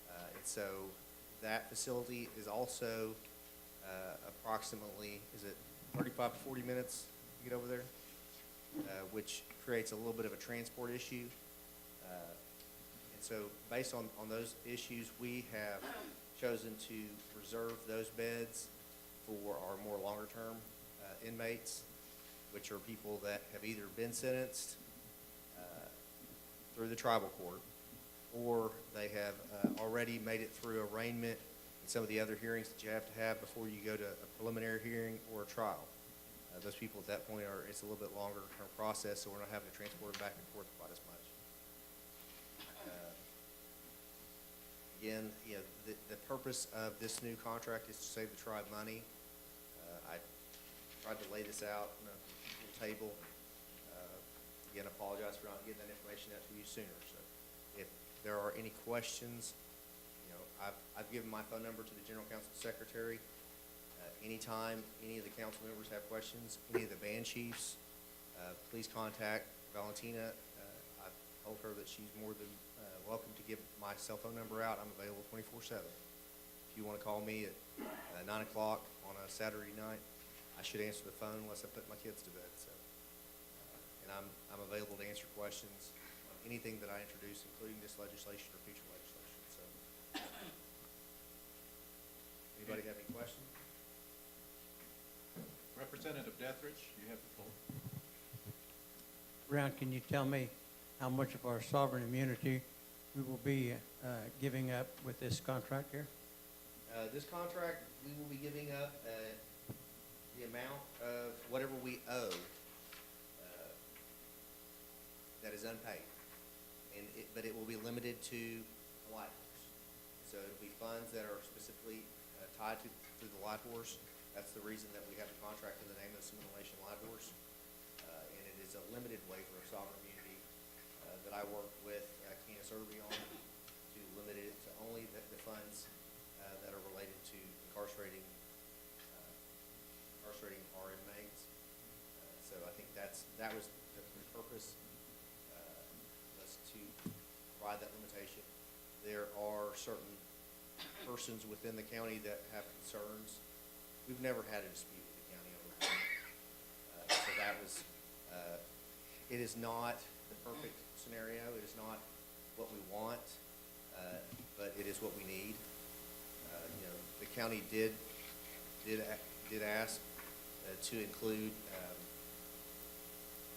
And so that facility is also approximately, is it 35 to 40 minutes to get over there, which creates a little bit of a transport issue. And so based on those issues, we have chosen to reserve those beds for our more longer-term inmates, which are people that have either been sentenced through the tribal court, or they have already made it through arraignment and some of the other hearings that you have to have before you go to a preliminary hearing or a trial. Those people at that point it's a little bit longer term process, so we're not having to transport them back and forth quite as much. Again, the purpose of this new contract is to save the tribe money. I tried to lay this out on a little table. Again, apologize for not getting that information out to you sooner. So if there are any questions, I've given my phone number to the General Counsel Secretary. Anytime any of the council members have questions, any of the band chiefs, please contact Valentina. I've told her that she's more than welcome to give my cell phone number out. I'm available 24/7. If you want to call me at 9 o'clock on a Saturday night, I should answer the phone unless I put my kids to bed. So, and I'm available to answer questions on anything that I introduce, including this legislation or future legislation. So, anybody have any questions? Representative Dethridge, you have the floor. Brown, can you tell me how much of our sovereign immunity we will be giving up with this contract here? This contract, we will be giving up the amount of whatever we owe that is unpaid, but it will be limited to the life force. So it'll be funds that are specifically tied to the life force. That's the reason that we have a contract in the name of the Seminole Nation Life Force, and it is a limited waiver I worked with Candace Irby on to limit it to only the funds that are related to incarcerating our inmates. So I think that was the purpose, was to provide that limitation. There are certain persons within the county that have concerns. We've never had a dispute with the county over that. So that was, it is not the perfect scenario. It is not what we want, but it is what we need. You know, the county did ask to include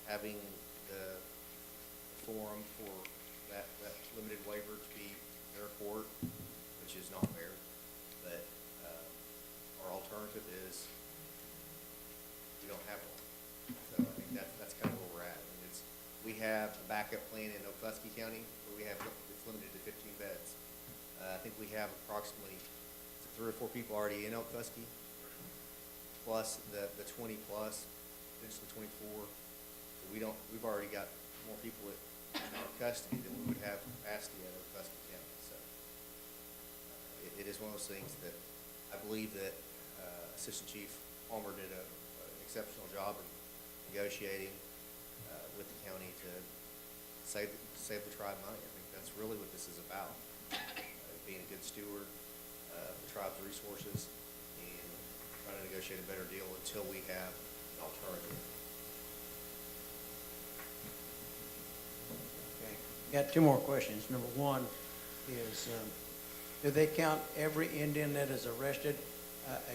having the forum for that limited waiver to be their court, which is not fair. But our alternative is we don't have one. So I think that's kind of where we're at. I mean, we have a backup plan in Okfuskee County where it's limited to 15 beds. I think we have approximately 3 or 4 people already in Okfuskee, plus the 20 plus, potentially 24. So we've already got more people in our custody than we would have capacity at Okfuskee County. So it is one of those things that I believe that Assistant Chief Palmer did an exceptional job in negotiating with the county to save the tribe money. I think that's really what this is about, being a good steward of the tribe's resources and trying to negotiate a better deal until we have an alternative. Okay. Got 2 more questions. Number 1 is, do they count every Indian that is arrested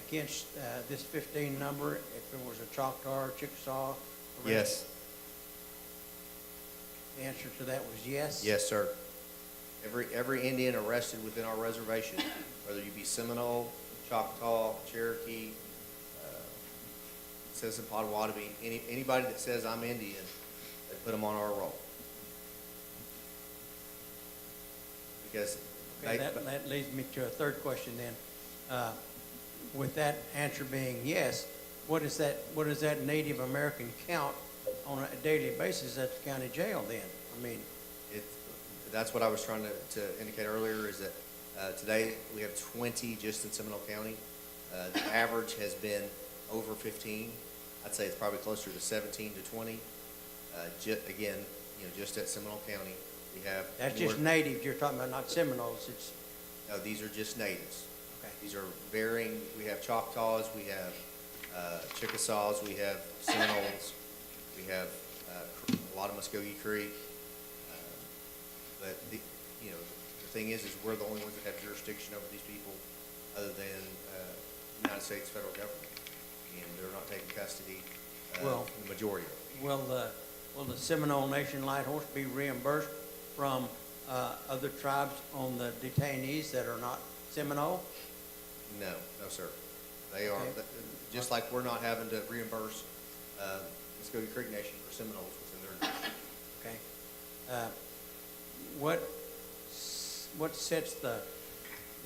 against this 15 number if it was a Choctaw or Chickasaw arrest? Yes. The answer to that was yes? Yes, sir. Every Indian arrested within our reservation, whether you be Seminole, Choctaw, Cherokee, citizen Potawatomi, anybody that says I'm Indian, they put them on our roll. Because Okay, that leads me to a third question then. With that answer being yes, what does that Native American count on a daily basis at the county jail then? I mean, that's what I was trying to indicate earlier, is that today we have 20 just in Seminole County. The average has been over 15. I'd say it's probably closer to 17 to 20. Again, just at Seminole County, we have. That's just natives you're talking about, not Seminoles. No, these are just natives. Okay. These are varying. We have Choctaws, we have Chickasaws, we have Seminoles, we have a lot of Muskogee Creek. But the thing is we're the only ones that have jurisdiction over these people, other than the United States federal government, and they're not taking custody. The majority of them. Will the Seminole Nation Light Horse be reimbursed from other tribes on the detainees that are not Seminole? No, sir. They are, Okay. just like we're not having to reimburse Muskogee Creek Nation for Seminoles within their jurisdiction. Okay. What sets the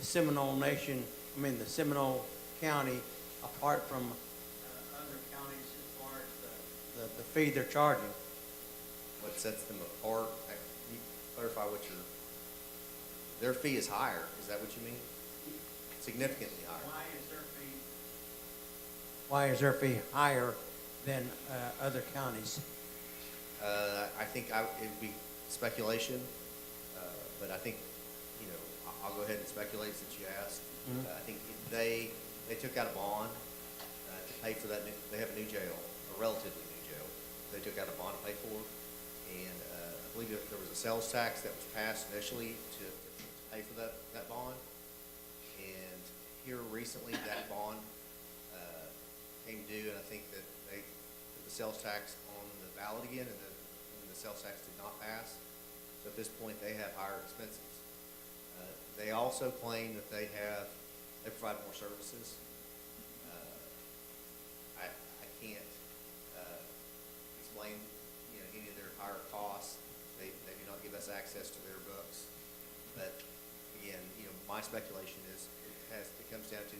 Seminole Nation, the Seminole County apart from other counties as far as the fee they're charging? What sets them apart? Can you clarify their fee is higher? Is that what you mean? Significantly higher. Why is their fee higher than other counties? I think it would be speculation, but I think, I'll go ahead and speculate since you asked. Mhm. I think they took out a bond to pay for that. They have a new jail, a relatively new jail. They took out a bond to pay for, and I believe there was a sales tax that was passed initially to pay for that bond. And here recently, that bond came due, and I think that they put the sales tax on the ballot again, and the sales tax did not pass. So at this point, they have higher expenses. They also claim that they provide more services. I can't explain, any of their higher costs. They do not give us access to their books. But again, my speculation is it comes down to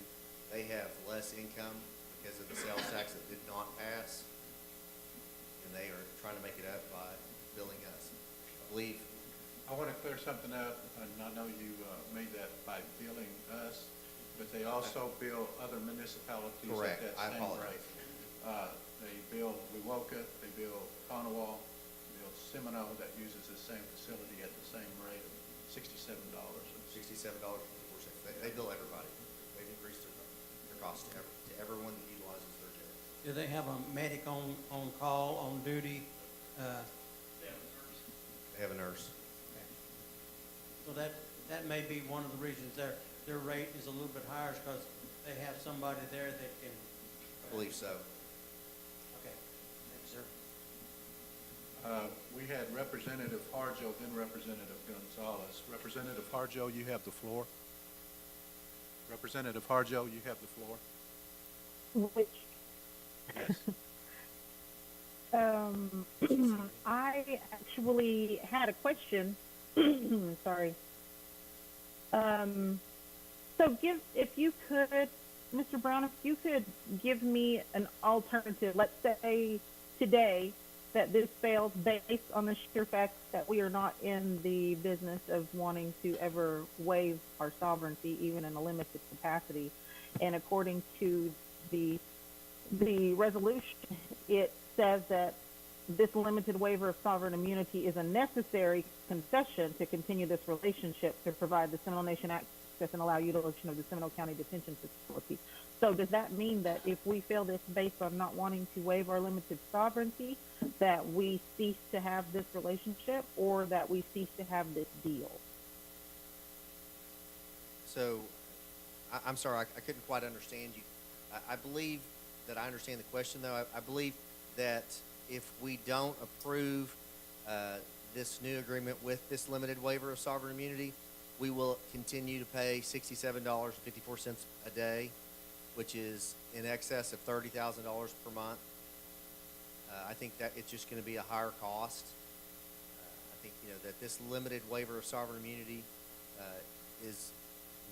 they have less income because of the sales tax that did not pass, and they are trying to make it up by billing us. I believe I want to clear something up, and I know you made that by billing us, but they also bill other municipalities at Correct. that I same apologize. rate. They bill Wewoka, they bill Conowal, they bill Seminole that uses the same facility at the same rate of $67. $67.54. They bill everybody. They've increased their cost to everyone that utilizes their jail. Do they have a medic on call, on duty? They have a nurse. So that may be one of the reasons their rate is a little bit higher, is because they have somebody there that can. I believe so. Okay, thank you, sir. We had Representative Harjo, then Representative Gonzalez. Representative Harjo, you have the floor. Representative Harjo, you have the floor. Which, Yes. I actually had a question. Sorry. So if you could, Mr. Brown, if you could give me an alternative, let's say today that this fails based on the sheer fact that we are not in the business of wanting to ever waive our sovereignty, even in a limited capacity. And according to the resolution, it says that this limited waiver of sovereign immunity is a necessary concession to continue this relationship to provide the Seminole Nation access and allow utilization of the Seminole County Detention Facility. So does that mean that if we fail this based on not wanting to waive our limited sovereignty, that we cease to have this relationship, or that we cease to have this deal? So, I'm sorry, I couldn't quite understand you. I believe that I understand the question, though. I believe that if we don't approve this new agreement with this limited waiver of sovereign immunity, we will continue to pay $67.54 a day, which is in excess of $30,000 per month. I think that it's just going to be a higher cost. I think, that this limited waiver of sovereign immunity is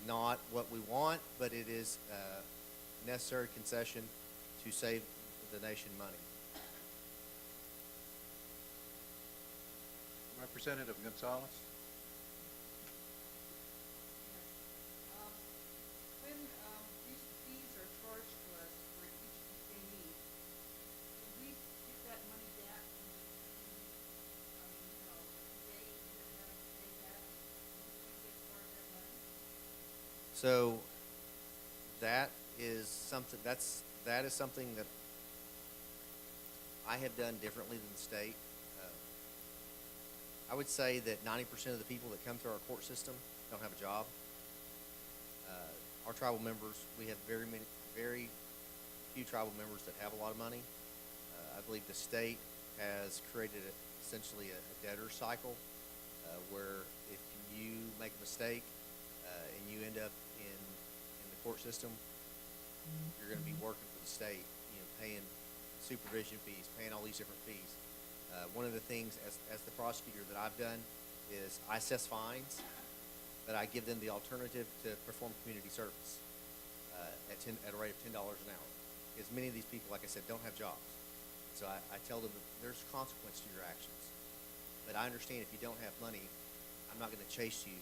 not what we want, but it is a necessary concession to save the nation money. Representative Gonzalez? When these fees are charged to us for each detainee, do we get that money back from the detainee? They end up having to pay that, do we get part of that money? So that is something that I have done differently than the state. I would say that 90% of the people that come through our court system don't have a job. Our tribal members, we have very few tribal members that have a lot of money. I believe the state has created essentially a debtor cycle where if you make a mistake and you end up in the court system, you're going to be working for the state, paying supervision fees, paying all these different fees. One of the things as the prosecutor that I've done is I assess fines, but I give them the alternative to perform community service at a rate of $10 an hour. Because many of these people, like I said, don't have jobs. So I tell them that there's consequence to your actions. But I understand if you don't have money, I'm not going to chase you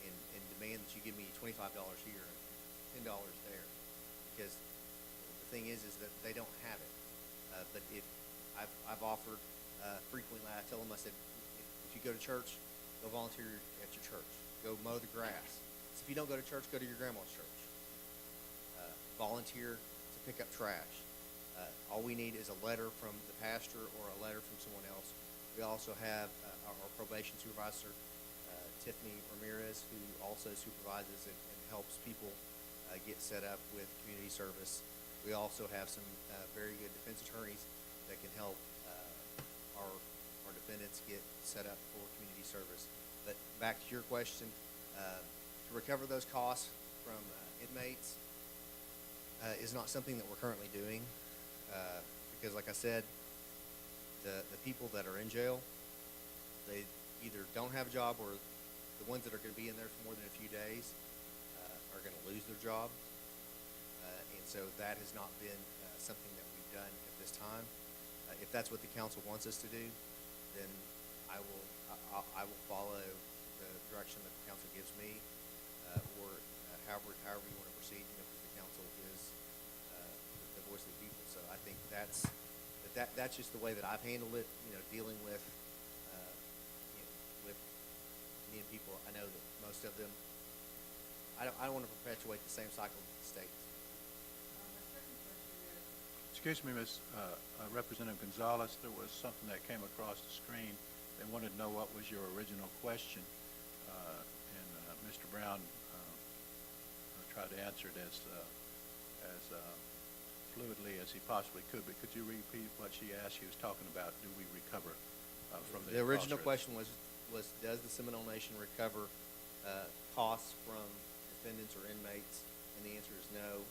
and demand that you give me $25 here and $10 there. Because the thing is that they don't have it. But if I've offered frequently, I tell them, I said, if you go to church, go volunteer at your church. Go mow the grass. So if you don't go to church, go to your grandma's church. Volunteer to pick up trash. All we need is a letter from the pastor or a letter from someone else. We also have our probation supervisor, Tiffany Ramirez, who also supervises and helps people get set up with community service. We also have some very good defense attorneys that can help our defendants get set up for community service. But back to your question, to recover those costs from inmates is not something that we're currently doing because, like I said, the people that are in jail, they either don't have a job or the ones that are going to be in there for more than a few days are going to lose their job. And so that has not been something that we've done at this time. If that's what the council wants us to do, then I will follow direction that the council gives me, or however you want to proceed, you know, because the council is the voice of the people. So I think that's just the way that I've handled it, you know, dealing with, you know, with Indian people. I know that most of them, I don't want to perpetuate the same cycle that the states. My second question is, Excuse me, Ms. Representative Gonzalez, there was something that came across the screen. They wanted to know what was your original question, and Mr. Brown tried to answer it as fluidly as he possibly could, but could you repeat what she asked? She was talking about, do we recover from the original cost question was does the Seminole Nation recover costs from defendants or inmates? And the answer is no.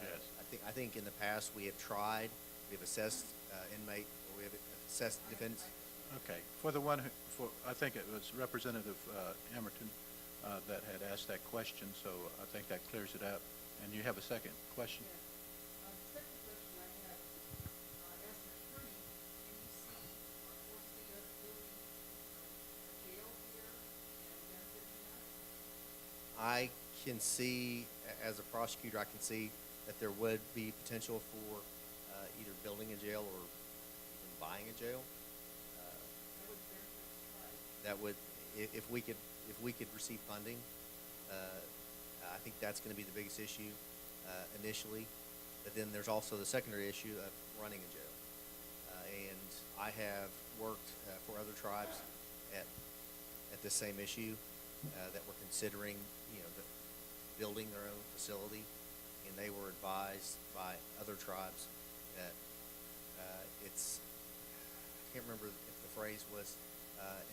Yes. I think in the past we have tried, we have assessed inmate, or we have assessed defendants. Okay, for the one I think it was Representative Emerton that had asked that question, so I think that clears it up. And you have a second question? yes. The second question I have, as an attorney, can you see or foresee us building a jail here and benefiting us? I can see, as a prosecutor, I can see that there would be potential for either building a jail or even buying a jail. That would, if we could receive funding, I think that's going to be the biggest issue initially. But then there's also the secondary issue of running a jail. And I have worked for other tribes at this same issue that were considering, you know, building their own facility, and they were advised by other tribes that it's, I can't remember if the phrase was,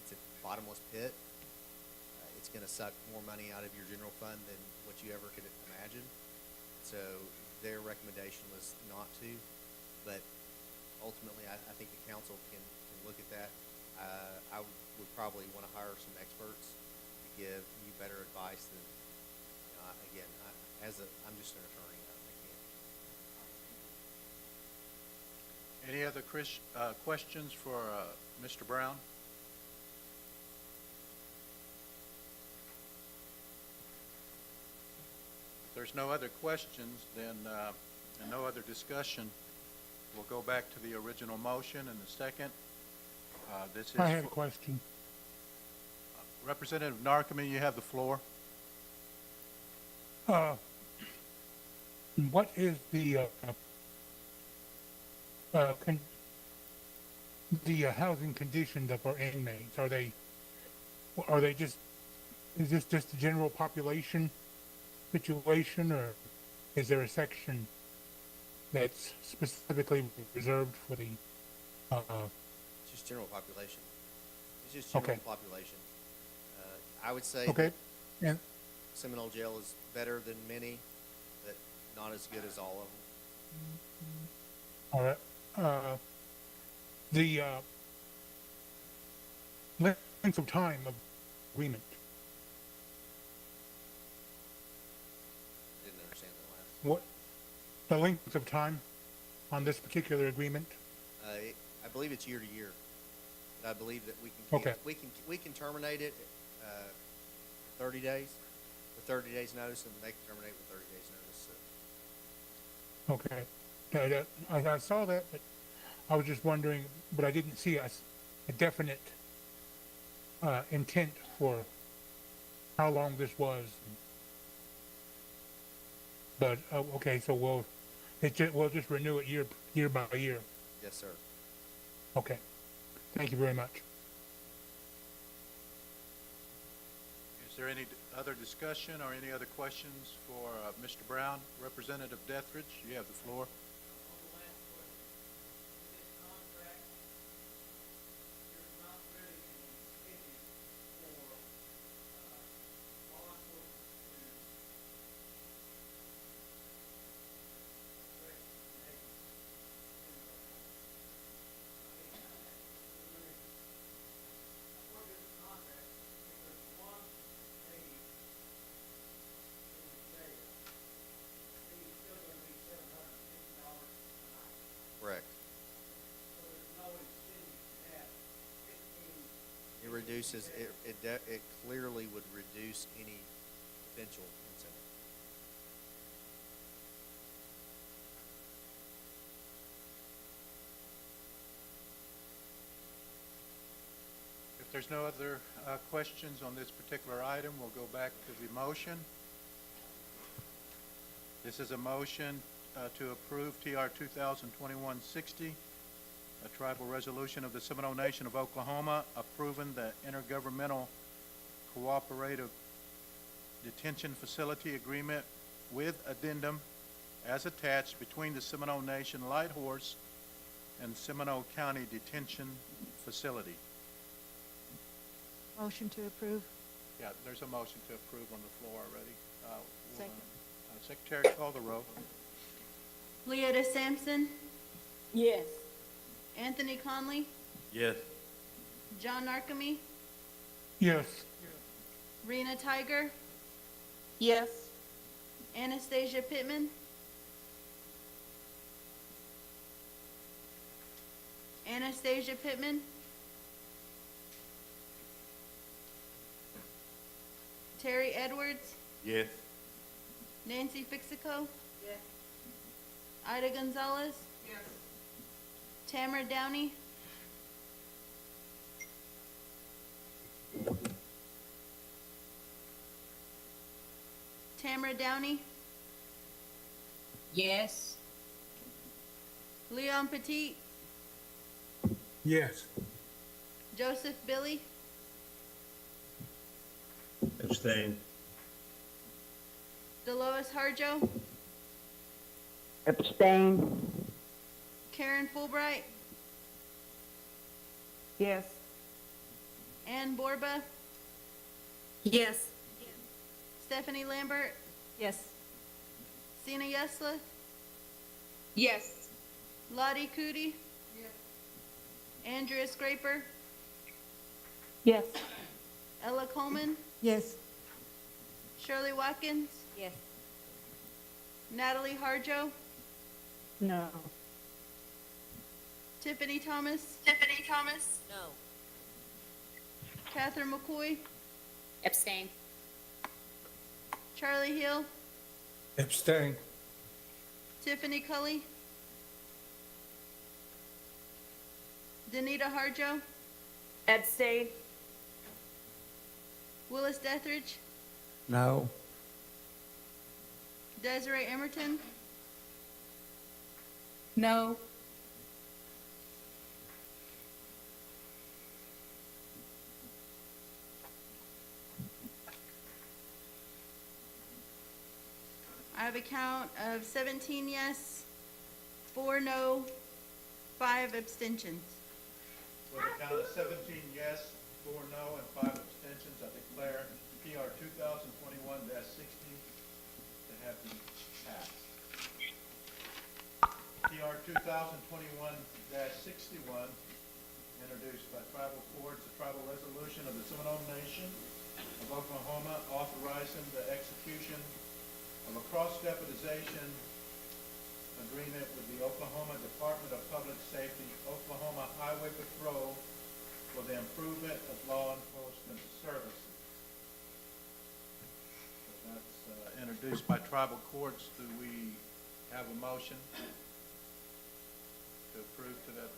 it's a bottomless pit. It's going to suck more money out of your general fund than what you ever could imagine. So their recommendation was not to, but ultimately I think the council can look at that. I would probably want to hire some experts to give you better advice than, you know, again, I'm just an attorney. I can't. Any other questions for Mr. Brown? If there's no other questions, then, and no other discussion, we'll go back to the original motion and the second. This is I had a question. Representative Narcomi, you have the floor. What is the housing conditions of our inmates? Are they just, is this just the general population situation, or is there a section that's specifically reserved for the It's just general population. It's just general Okay. population. I would say okay, that and Seminole Jail is better than many, but not as good as all of them. all right, the length of time of agreement? I didn't understand that last. What the length of time on this particular agreement? I believe it's year to year. But I believe that we can Okay. we can terminate it 30 days with 30 days notice, and they can terminate with 30 days notice. So. Okay, I saw that, but I was just wondering, but I didn't see a definite intent for how long this was. But okay, so we'll just renew it year by year. Yes, sir. Okay, thank you very much. Is there any other discussion or any other questions for Mr. Brown? Representative Dethridge, you have the floor. reduces, it clearly would reduce any potential incentive. If there's no other questions on this particular item, we'll go back to the motion. This is a motion to approve TR 2021-60, a tribal resolution of the Seminole Nation of Oklahoma approving the intergovernmental cooperative detention facility agreement with addendum as attached between the Seminole Nation Light Horse and Seminole County Detention Facility. Motion to approve. Yeah, there's a motion to approve on the floor already. Second. Secretary, call the roll. Leota Sampson, Yes. Anthony Conley, Yes. John Narkemy, Yes. Rena Tiger, Yes. Anastasia Pittman, Anastasia Pittman, Terry Edwards, Yes. Nancy Fixico, Yes. Ida Gonzalez, Yes. Tamara Downey, Tamara Downey, Yes. Leon Petit, Yes. Joseph Billy, Abstain. Delois Harjo, Abstain. Karen Fulbright, Yes. Ann Borba, Yes. Stephanie Lambert, Yes. Sina Yesla, Yes. Lottie Cootie, Andrea Scraper, Yes. Ella Coleman, Yes. Shirley Watkins, Yes. Natalie Harjo, No. Tiffany Thomas, No. Catherine McCoy, Abstain. Charlie Hill, Abstain. Tiffany Cully, Danita Harjo, Abstain. Willis Dethridge, No. Desiree Emerton, No. I have a count of 17 yes, 4 no, 5 abstentions. With a count of 17 yes, 4 no, and 5 abstentions, I declare PR 2021-60 to have been passed. PR 2021-61, introduced by tribal courts, a tribal resolution of the Seminole Nation of Oklahoma authorizing the execution of a cross-deputization agreement with the Oklahoma Department of Public Safety, Oklahoma Highway Patrol for the improvement of law enforcement services. So that's introduced by tribal courts. Do we have a motion to approve to that?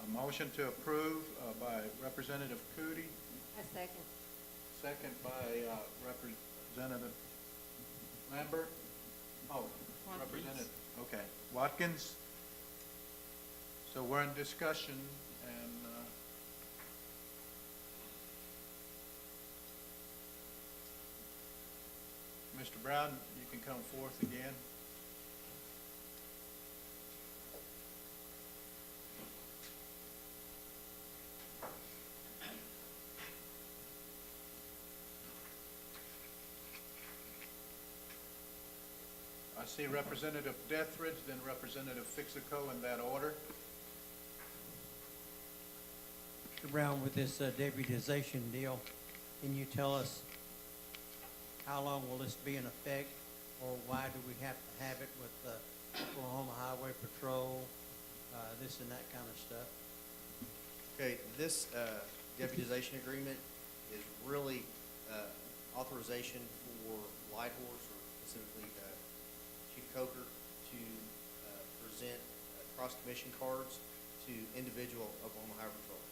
A motion to approve by Representative Cootie, A second. second by Representative Lambert? Oh, Representative, okay. Watkins? So we're in discussion, and Mr. Brown, you can come forth again. I see Representative Dethridge, then Representative Fixico in that order. Mr. Brown, with this deputization deal, can you tell us how long will this be in effect, or why do we have to have it with the Oklahoma Highway Patrol, this and that kind of stuff? Okay, this, deputization agreement is really authorization for Light Horse, or specifically Chief Coker, to present cross-commission cards to individual Oklahoma Highway Patrol.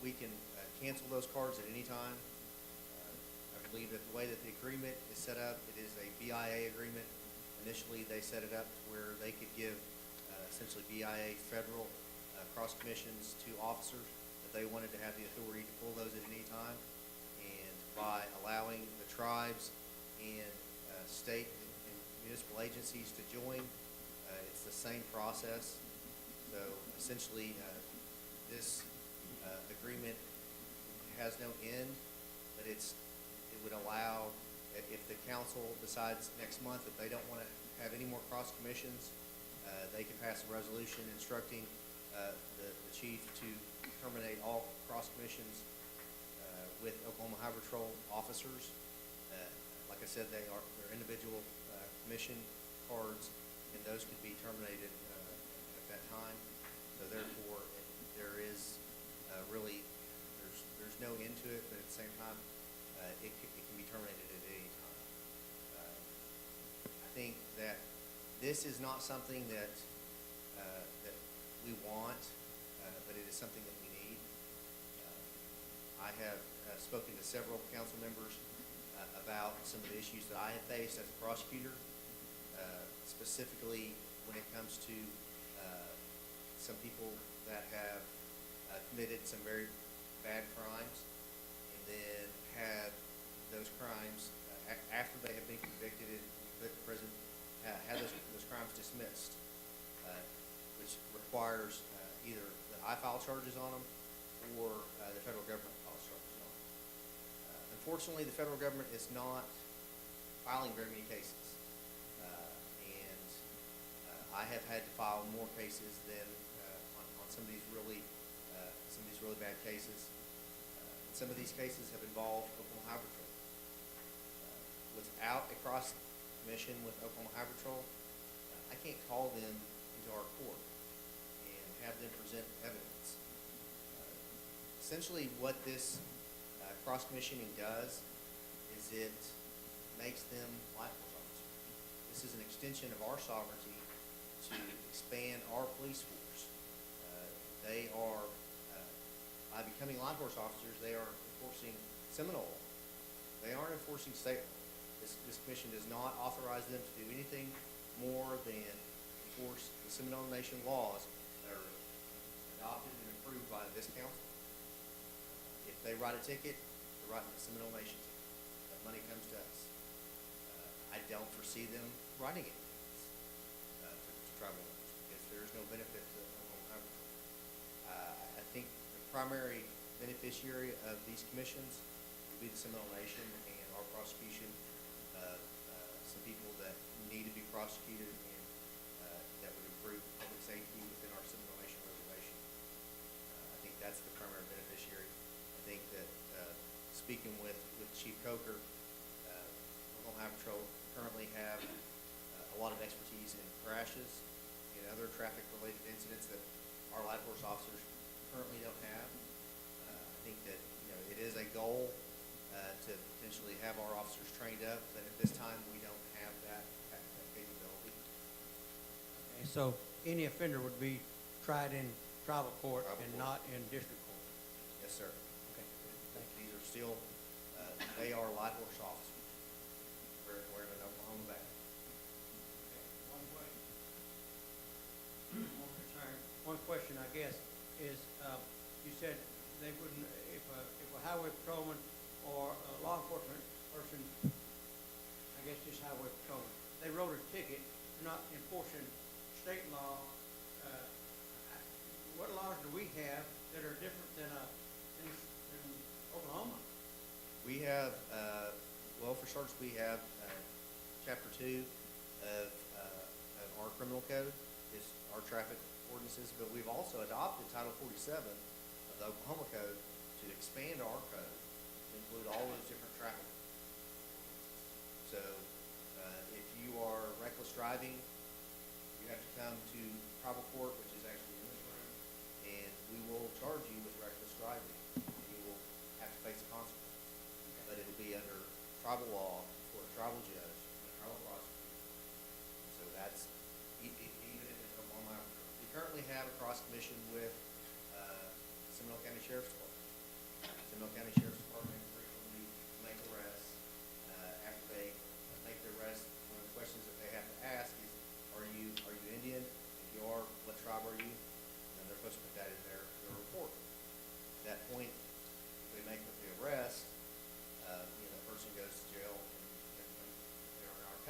We can cancel those cards at any time. I believe that the way that the agreement is set up, it is a BIA agreement. Initially, they set it up to where they could give essentially BIA federal cross commissions to officers, that they wanted to have the authority to pull those at any time. And by allowing the tribes and state and municipal agencies to join, it's the same process. So essentially, this agreement has no end, but it would allow, if the council decides next month that they don't want to have any more cross commissions, they can pass a resolution instructing the chief to terminate all cross commissions with Oklahoma Highway Patrol officers. Like I said, they're individual commission cards, and those could be terminated at that time. So therefore, there is really, there's no end to it, but at the same time, it can be terminated at any time. I think that this is not something that that we want, but it is something that we need. I have spoken to several council members about some of the issues that I have faced as a prosecutor, specifically when it comes to some people that have committed some very bad crimes, and then had those crimes, after they have been convicted and put in prison, have those crimes dismissed, which requires either that I file charges on them or the federal government files charges on them. Unfortunately, the federal government is not filing very many cases, and I have had to file more cases than on some of these really bad cases. Some of these cases have involved Oklahoma Highway Patrol. Without a cross commission with Oklahoma Highway Patrol, I can't call them into our court and have them present evidence. Essentially, what this cross commissioning does is it makes them light force officers. This is an extension of our sovereignty to expand our police force. They are, by becoming light horse officers, they are enforcing Seminole law. They aren't enforcing state law. This commission does not authorize them to do anything more than enforce the Seminole Nation laws that are adopted and approved by this council. If they write a ticket, they're writing the Seminole Nation ticket. That money comes to us. I don't foresee them writing it to tribal members, because there is no benefit to Oklahoma Highway Patrol. I think the primary beneficiary of these commissions would be the Seminole Nation and our prosecution of some people that need to be prosecuted, and that would improve public safety within our Seminole Nation reservation. I think that's the primary beneficiary. I think that speaking with Chief Coker, Oklahoma Highway Patrol currently have a lot of expertise in crashes and other traffic-related incidents that our light force officers currently don't have. I think that it is a goal to potentially have our officers trained up, but at this time we don't have that capability. Okay, so any offender would be tried in tribal court and not in district court? Yes, sir. Okay, thank you. These are still, they are light horse officers wearing an Oklahoma badge. One question. One concern. One question, I guess, is you said they wouldn't, if a highway patrolman or a law enforcement person, I guess just highway patrolman, they wrote a ticket, not enforcing state law. What laws do we have that are different than Oklahoma? We have, well, for starters, we have Chapter 2 of our criminal code is our traffic ordinances, but we've also adopted Title 47 of the Oklahoma Code to expand our code to include all those different traffic. So if you are reckless driving, you have to come to tribal court, which is actually in this room, and we will charge you with reckless driving.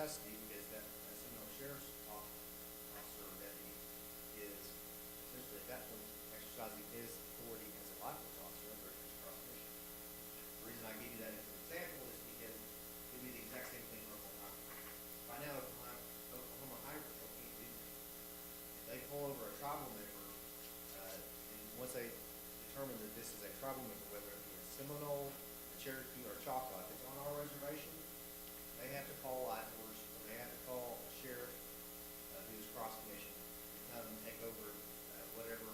necessity, because that Seminole Sheriff's Officer or deputy is essentially at that point exercising his authority as a life force officer under his cross mission. The reason I give you that as an example is because it would be the exact same thing for Oklahoma. Right now, Oklahoma Highway Patrol can't do that. If they pull over a tribal member, and once they determine that this is a tribal member, whether it be a Seminole, a Cherokee, or a Choctaw, if it's on our reservation, they have to call life force, or they have to call a sheriff who's cross commissioned to come and take over whatever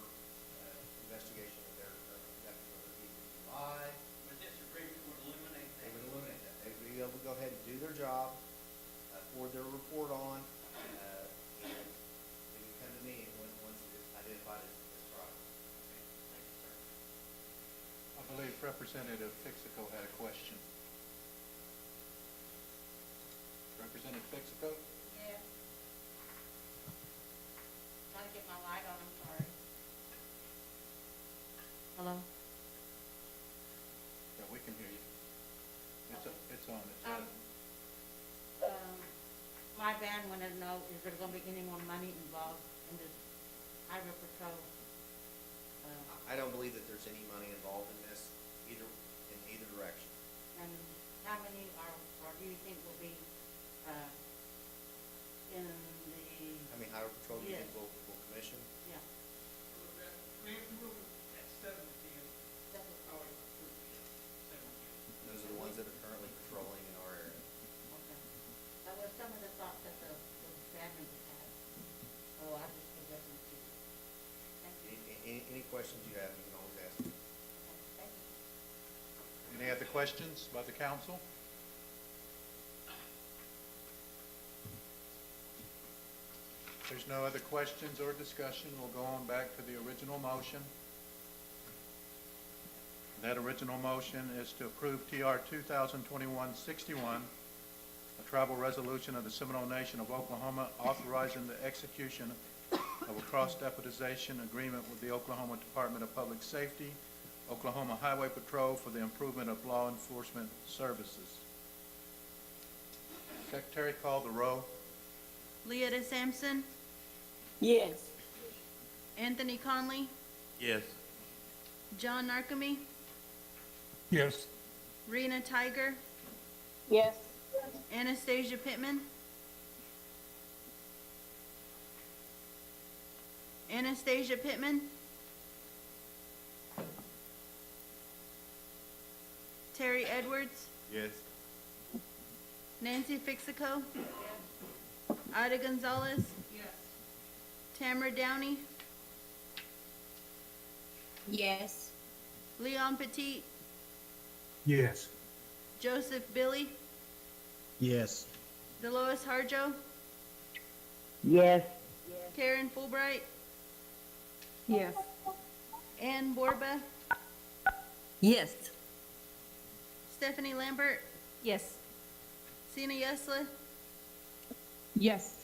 investigation that they're conducting, whether it be DUI. But this agreement would eliminate that. They would eliminate that. They would be able to go ahead and do their job, forward their report on, and they would come to me once it's identified as fraud. Thank you, sir. I believe Representative Fixico had a question. Representative Fixico? Yeah. Trying to get my light on, I'm sorry. Hello? Yeah, we can hear you. It's on. My band wanted to know, is there gonna be any more money involved in this highway patrol? I don't believe that there's any money involved in this, in either direction. And how many or do you think will be, in the? How many highway patrol do you Yes. think will commission? Yeah. We're at 7 to 10. Oh, 7 to 10. Those are the ones that are currently patrolling in our area. Okay. That was some of the thoughts that the band members had. Oh, I just was listening to you. Thank you. Any questions you have, you can always ask me. Okay, thank you. Any other questions by the council? If there's no other questions or discussion, we'll go on back to the original motion. That original motion is to approve TR 2021-61, a tribal resolution of the Seminole Nation of Oklahoma authorizing the execution of a cross-deputization agreement with the Oklahoma Department of Public Safety, Oklahoma Highway Patrol for the improvement of law enforcement services. Secretary, call the roll. Leota Sampson, Yes. Anthony Conley, Yes. John Narcome, Yes. Rena Tiger, Yes. Anastasia Pittman, Anastasia Pittman, Terry Edwards, Yes. Nancy Fixico, Ida Gonzalez, Yes. Tamara Downey, Yes. Leon Petit, Yes. Joseph Billy, Yes. Delois Harjo, Yes. Karen Fulbright, Yes. Ann Borba, Yes. Stephanie Lambert, Yes. Sina Yesla, Yes.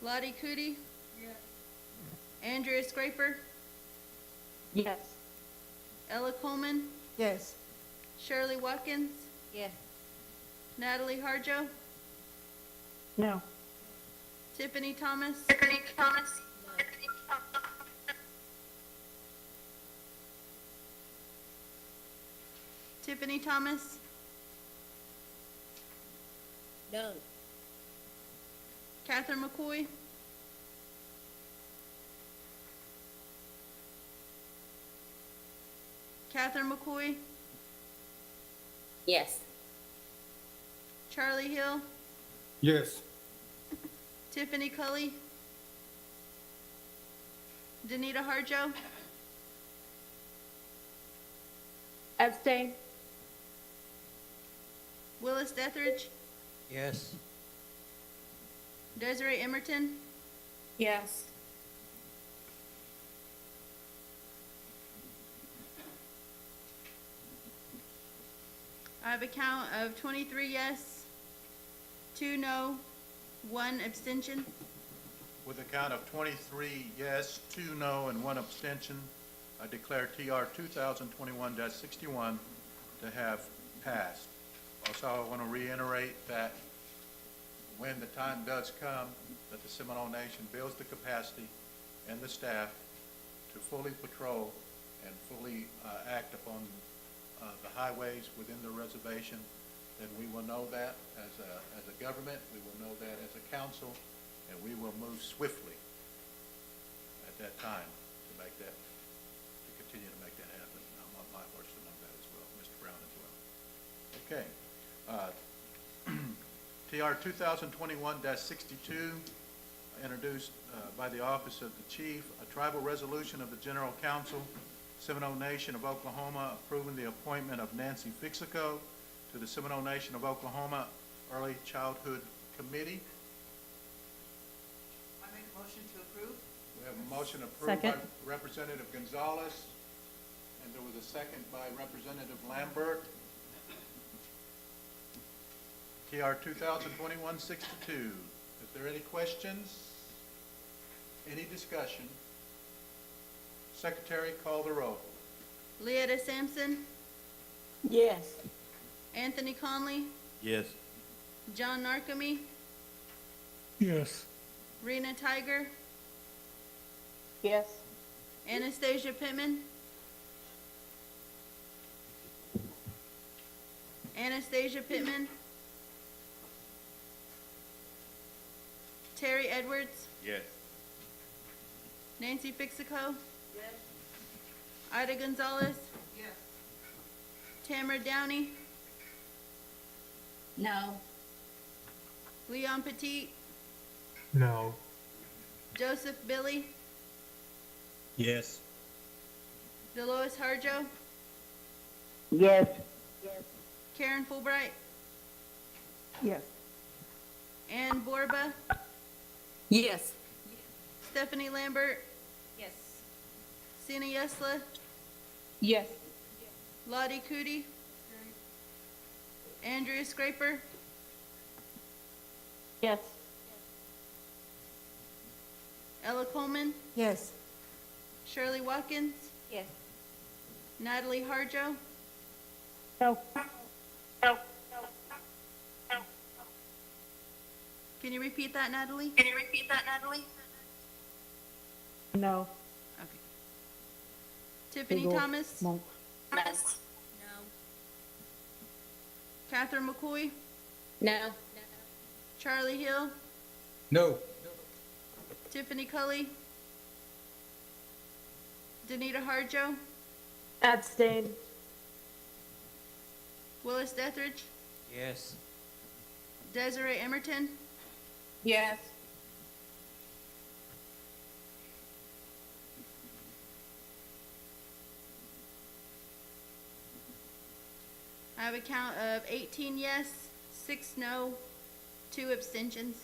Lottie Cootie, Yes. Andrea Scraper, Yes. Ella Coleman, Yes. Shirley Watkins, Yes. Natalie Harjo, No. Tiffany Thomas, Tiffany Thomas, No. Catherine McCoy, Catherine McCoy, Yes. Charlie Hill, Yes. Tiffany Cully, Danita Harjo, Abstain. Willis Dethridge, Yes. Desiree Emerton, Yes. I have a count of 23 yes, 2 no, 1 abstention. With a count of 23 yes, 2 no, and 1 abstention, I declare TR 2021-61 to have passed. Also, I want to reiterate that when the time does come that the Seminole Nation builds the capacity and the staff to fully patrol and fully act upon the highways within the reservation, then we will know that as a government, we will know that as a council, and we will move swiftly at that time to make that, to continue to make that happen. And I want my horse to know that as well, Mr. Brown as well. Okay. TR 2021-62, introduced by the Office of the Chief, a tribal resolution of the General Council, Seminole Nation of Oklahoma, approving the appointment of Nancy Fixico to the Seminole Nation of Oklahoma Early Childhood Committee. I make a motion to approve. We have a motion approved by Second. Representative Gonzalez, and there was a second by Representative Lambert. TR 2021-62. Is there any questions? Any discussion? Secretary, call the roll. Leetta Sampson, Yes. Anthony Conley, Yes. John Narcome, Yes. Rena Tiger, Yes. Anastasia Pittman, Anastasia Pittman, Terry Edwards, Yes. Nancy Fixico, Yes. Ida Gonzalez, Yes. Tamara Downey, No. Leon Petit, No. Joseph Billy, Yes. Dolores Harjo, Yes. Karen Fulbright, Yes. Ann Borba, Yes. Stephanie Lambert, Yes. Sina Yesla, Yes. Lottie Cootie, Andrea Scraper, Yes. Ella Coleman, Yes. Shirley Watkins, Yes. Natalie Harjo, No. can you repeat that, Natalie? No. Okay. Tiffany Big ol' Thomas, monk. no. Catherine McCoy, No. Charlie Hill, No. Tiffany Cully, Danita Harjo, Abstain. Willis Dethridge, Yes. Desiree Emerton, Yes. I have a count of 18 yes, 6 no, 2 abstentions.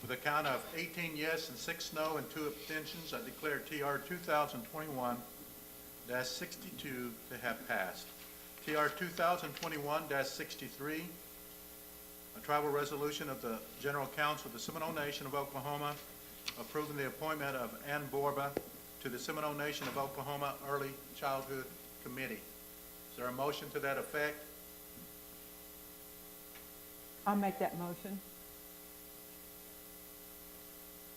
With a count of 18 yes and 6 no and 2 abstentions, I declare TR 2021-62 to have passed. TR 2021-63, a tribal resolution of the General Council of the Seminole Nation of Oklahoma approving the appointment of Ann Borba to the Seminole Nation of Oklahoma Early Childhood Committee. Is there a motion to that effect? I'll make that motion.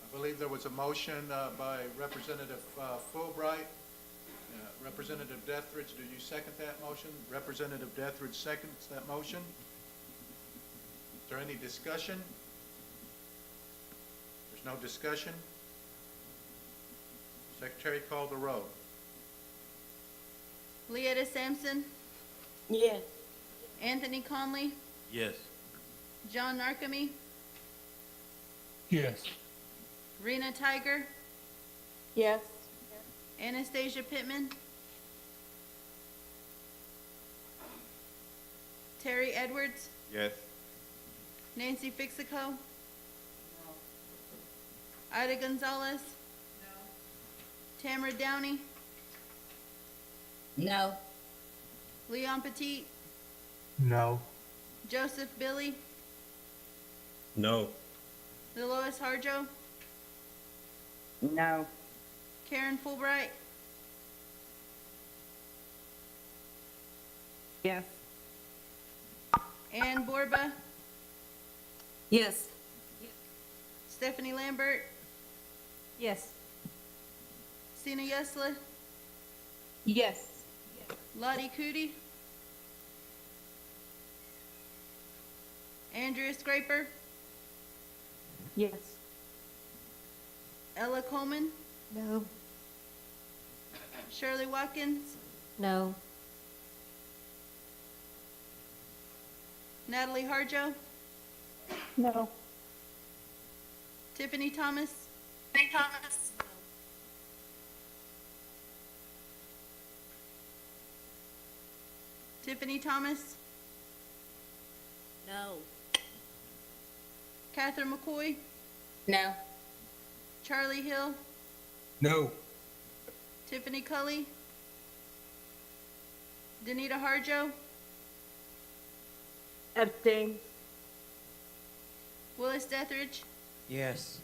I believe there was a motion by Representative Fulbright. Representative Dethridge, do you second that motion? Representative Dethridge seconds that motion. Is there any discussion? There's no discussion. Secretary, call the roll. Leetta Sampson, Yes. Anthony Conley, Yes. John Narcome, Yes. Rena Tiger, Yes. Anastasia Pittman, Terry Edwards, Yes. Nancy Fixico, Ida Gonzalez, Tamara Downey, No. Leon Petit, No. Joseph Billy, No. Dolores Harjo, No. Karen Fulbright, Yes. Ann Borba, Yes. Stephanie Lambert, Yes. Sina Yesla, Yes. Lottie Cootie, Andrea Scraper, Yes. Ella Coleman, No. Shirley Watkins, No. Natalie Harjo, No. Tiffany Thomas, Tiffany Thomas, No. Catherine McCoy, No. Charlie Hill, No. Tiffany Cully, Danita Harjo, Abstain. Willis Dethridge, Yes.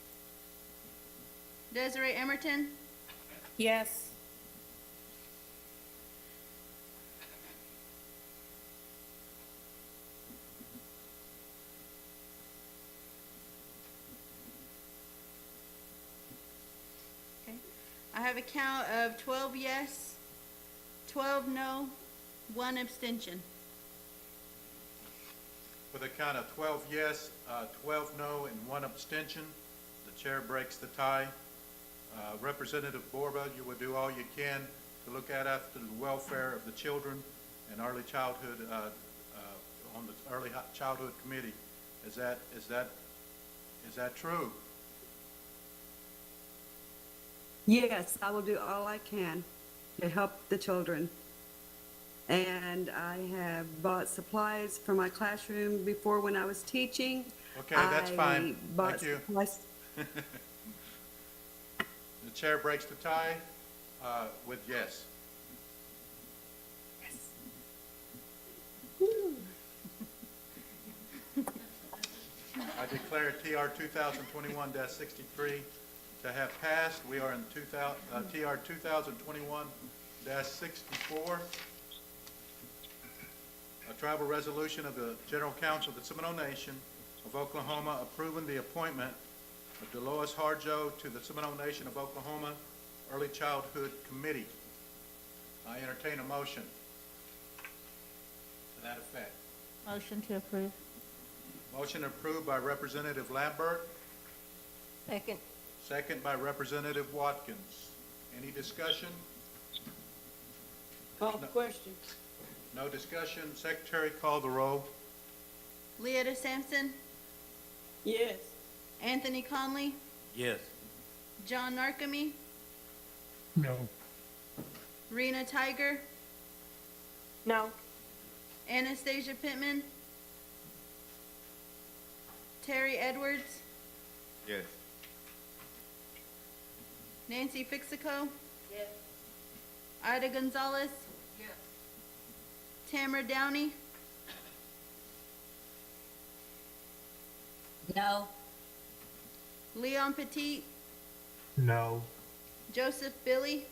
Desiree Emerton, Yes. Okay. I have a count of 12 yes, 12 no, 1 abstention. With a count of 12 yes, 12 no, and 1 abstention, the chair breaks the tie. Representative Borba, you will do all you can to look at after the welfare of the children and early childhood, on the Early Childhood Committee. Is that true? Yes, I will do all I can to help the children. And I have bought supplies for my classroom before when I was teaching. Okay, that's fine. I bought Thank you. supplies- The chair breaks the tie with yes. I declare TR 2021-63 to have passed. We are in TR 2021-64. A tribal resolution of the General Council of the Seminole Nation of Oklahoma approving the appointment of Dolores Harjo to the Seminole Nation of Oklahoma Early Childhood Committee. I entertain a motion to that effect. Motion to approve. Motion approved by Representative Lambert, Second. second by Representative Watkins. Any discussion? Call the question. No discussion. Secretary, call the roll. Leota Sampson, Yes. Anthony Conley, Yes. John Narkemy, No. Rena Tiger, No. Anastasia Pittman, Terry Edwards, Yes. Nancy Fixico, Yes. Ida Gonzalez, Yes. Tamara Downey, No. Leon Petit, No. Joseph Billy,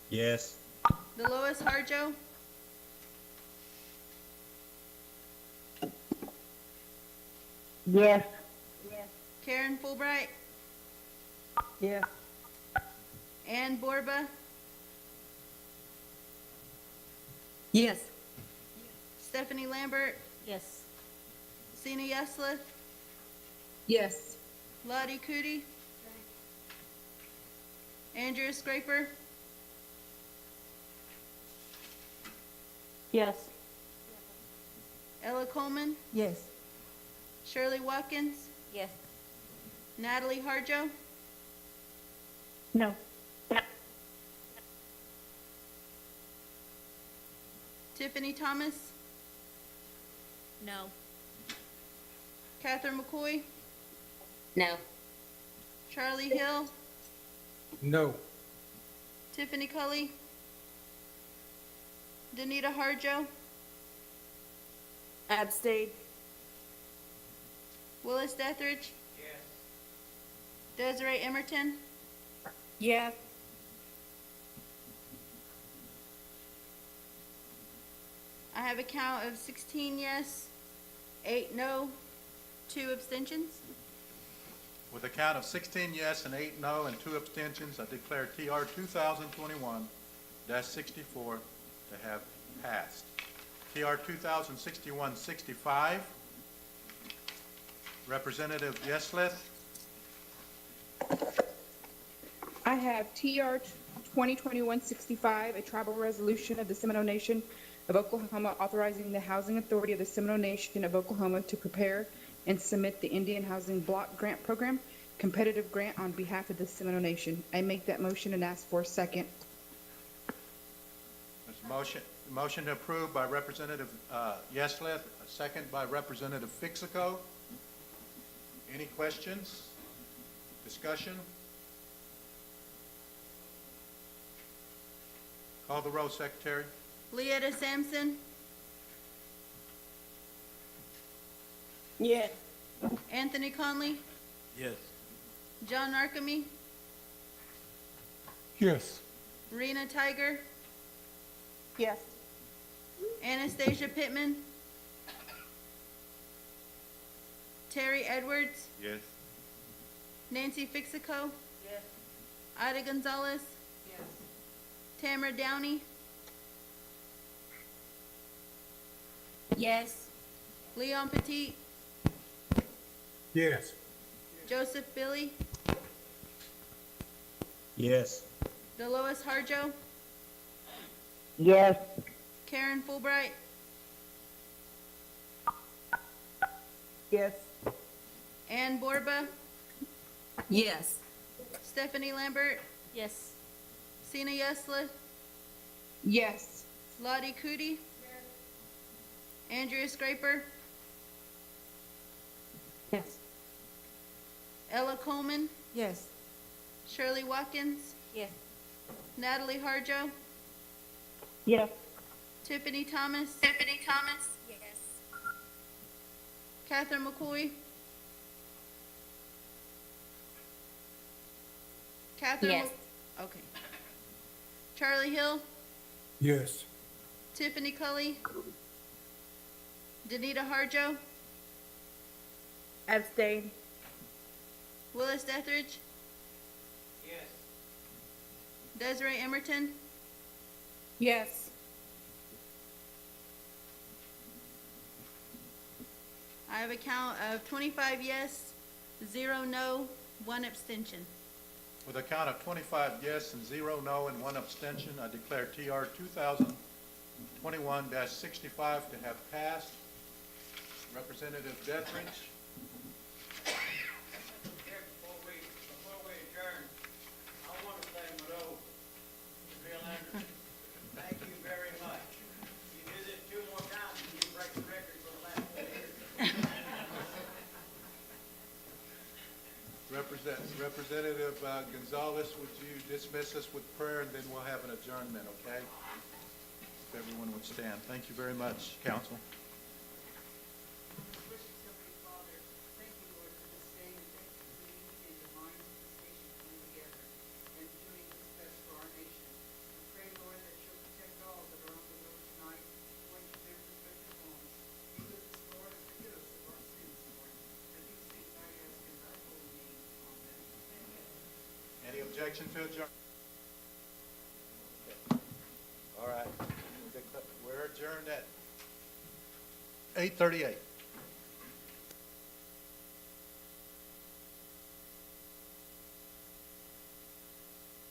Yes. Dolores Harjo, Yes. Karen Fulbright, Yes. Ann Borba, Yes. Stephanie Lambert, Yes. Sina Yesla, Yes. Lottie Cootie, Andrea Scraper, Yes. Ella Coleman, Yes. Shirley Watkins, Yes. Natalie Harjo, No. Tiffany Thomas, No. Catherine McCoy, No. Charlie Hill, No. Tiffany Cully, Danita Harjo, Abstain. Willis Dethridge, Yes. Desiree Emerton, Yes. I have a count of 16 yes, 8 no, 2 abstentions. With a count of 16 yes and 8 no and 2 abstentions, I declare TR 2021-64 to have passed. TR 2061-65, Representative Yesleth. I have TR 2021-65, a tribal resolution of the Seminole Nation of Oklahoma authorizing the Housing Authority of the Seminole Nation of Oklahoma to prepare and submit the Indian Housing Block Grant Program competitive grant on behalf of the Seminole Nation. I make that motion and ask for a second. There's a motion to approve by Representative Yesleth, a second by Representative Fixico. Any questions? Discussion? Call the roll, Secretary. Leetta Sampson, Yes. Anthony Conley, Yes. John Narkemy, Yes. Rena Tiger, Yes. Anastasia Pittman, Terry Edwards, Yes. Nancy Fixico, Yes. Ida Gonzalez, Yes. Tamara Downey, Yes. Leon Petit, Yes. Joseph Billy, Yes. Delois Harjo, Yes. Karen Fulbright, Yes. Ann Borba, Yes. Stephanie Lambert, Yes. Sina Yesla, Yes. Lottie Cootie, Andrea Scraper, Yes. Ella Coleman, Yes. Shirley Watkins, Yes. Natalie Harjo, Yes. Tiffany Thomas, Yes. Catherine McCoy, Catherine, Yes. Okay. Charlie Hill, Yes. Tiffany Cully, Danita Harjo, Abstain. Willis Dethridge, Yes. Desiree Emerton, Yes. I have a count of 25 yes, 0 no, 1 abstention. With a count of 25 yes and 0 no and 1 abstention, I declare TR 2021-65 to have passed. Representative Dethridge. Here, before we adjourn, I want to say, Mado, to Bill Anderson, thank you very much. You do this 2 more times and you break the record for the last 4 years. Representative Gonzalez, would you dismiss us with prayer, and then we'll have an adjournment, okay? If everyone would stand. Thank you very much, council. Gracious Heavenly Father, thank you, Lord, for this day, and thank you for the unity and the minds of this nation coming together and doing what's best for our nation. We pray, Lord, that you'll protect all that are on the road tonight, going to their respective homes. Be with us, Lord, and forgive us of our sins, Lord. And these things I ask in thy holy name. Amen. Any objection to adjourn? All right. We're adjourned at 8:38.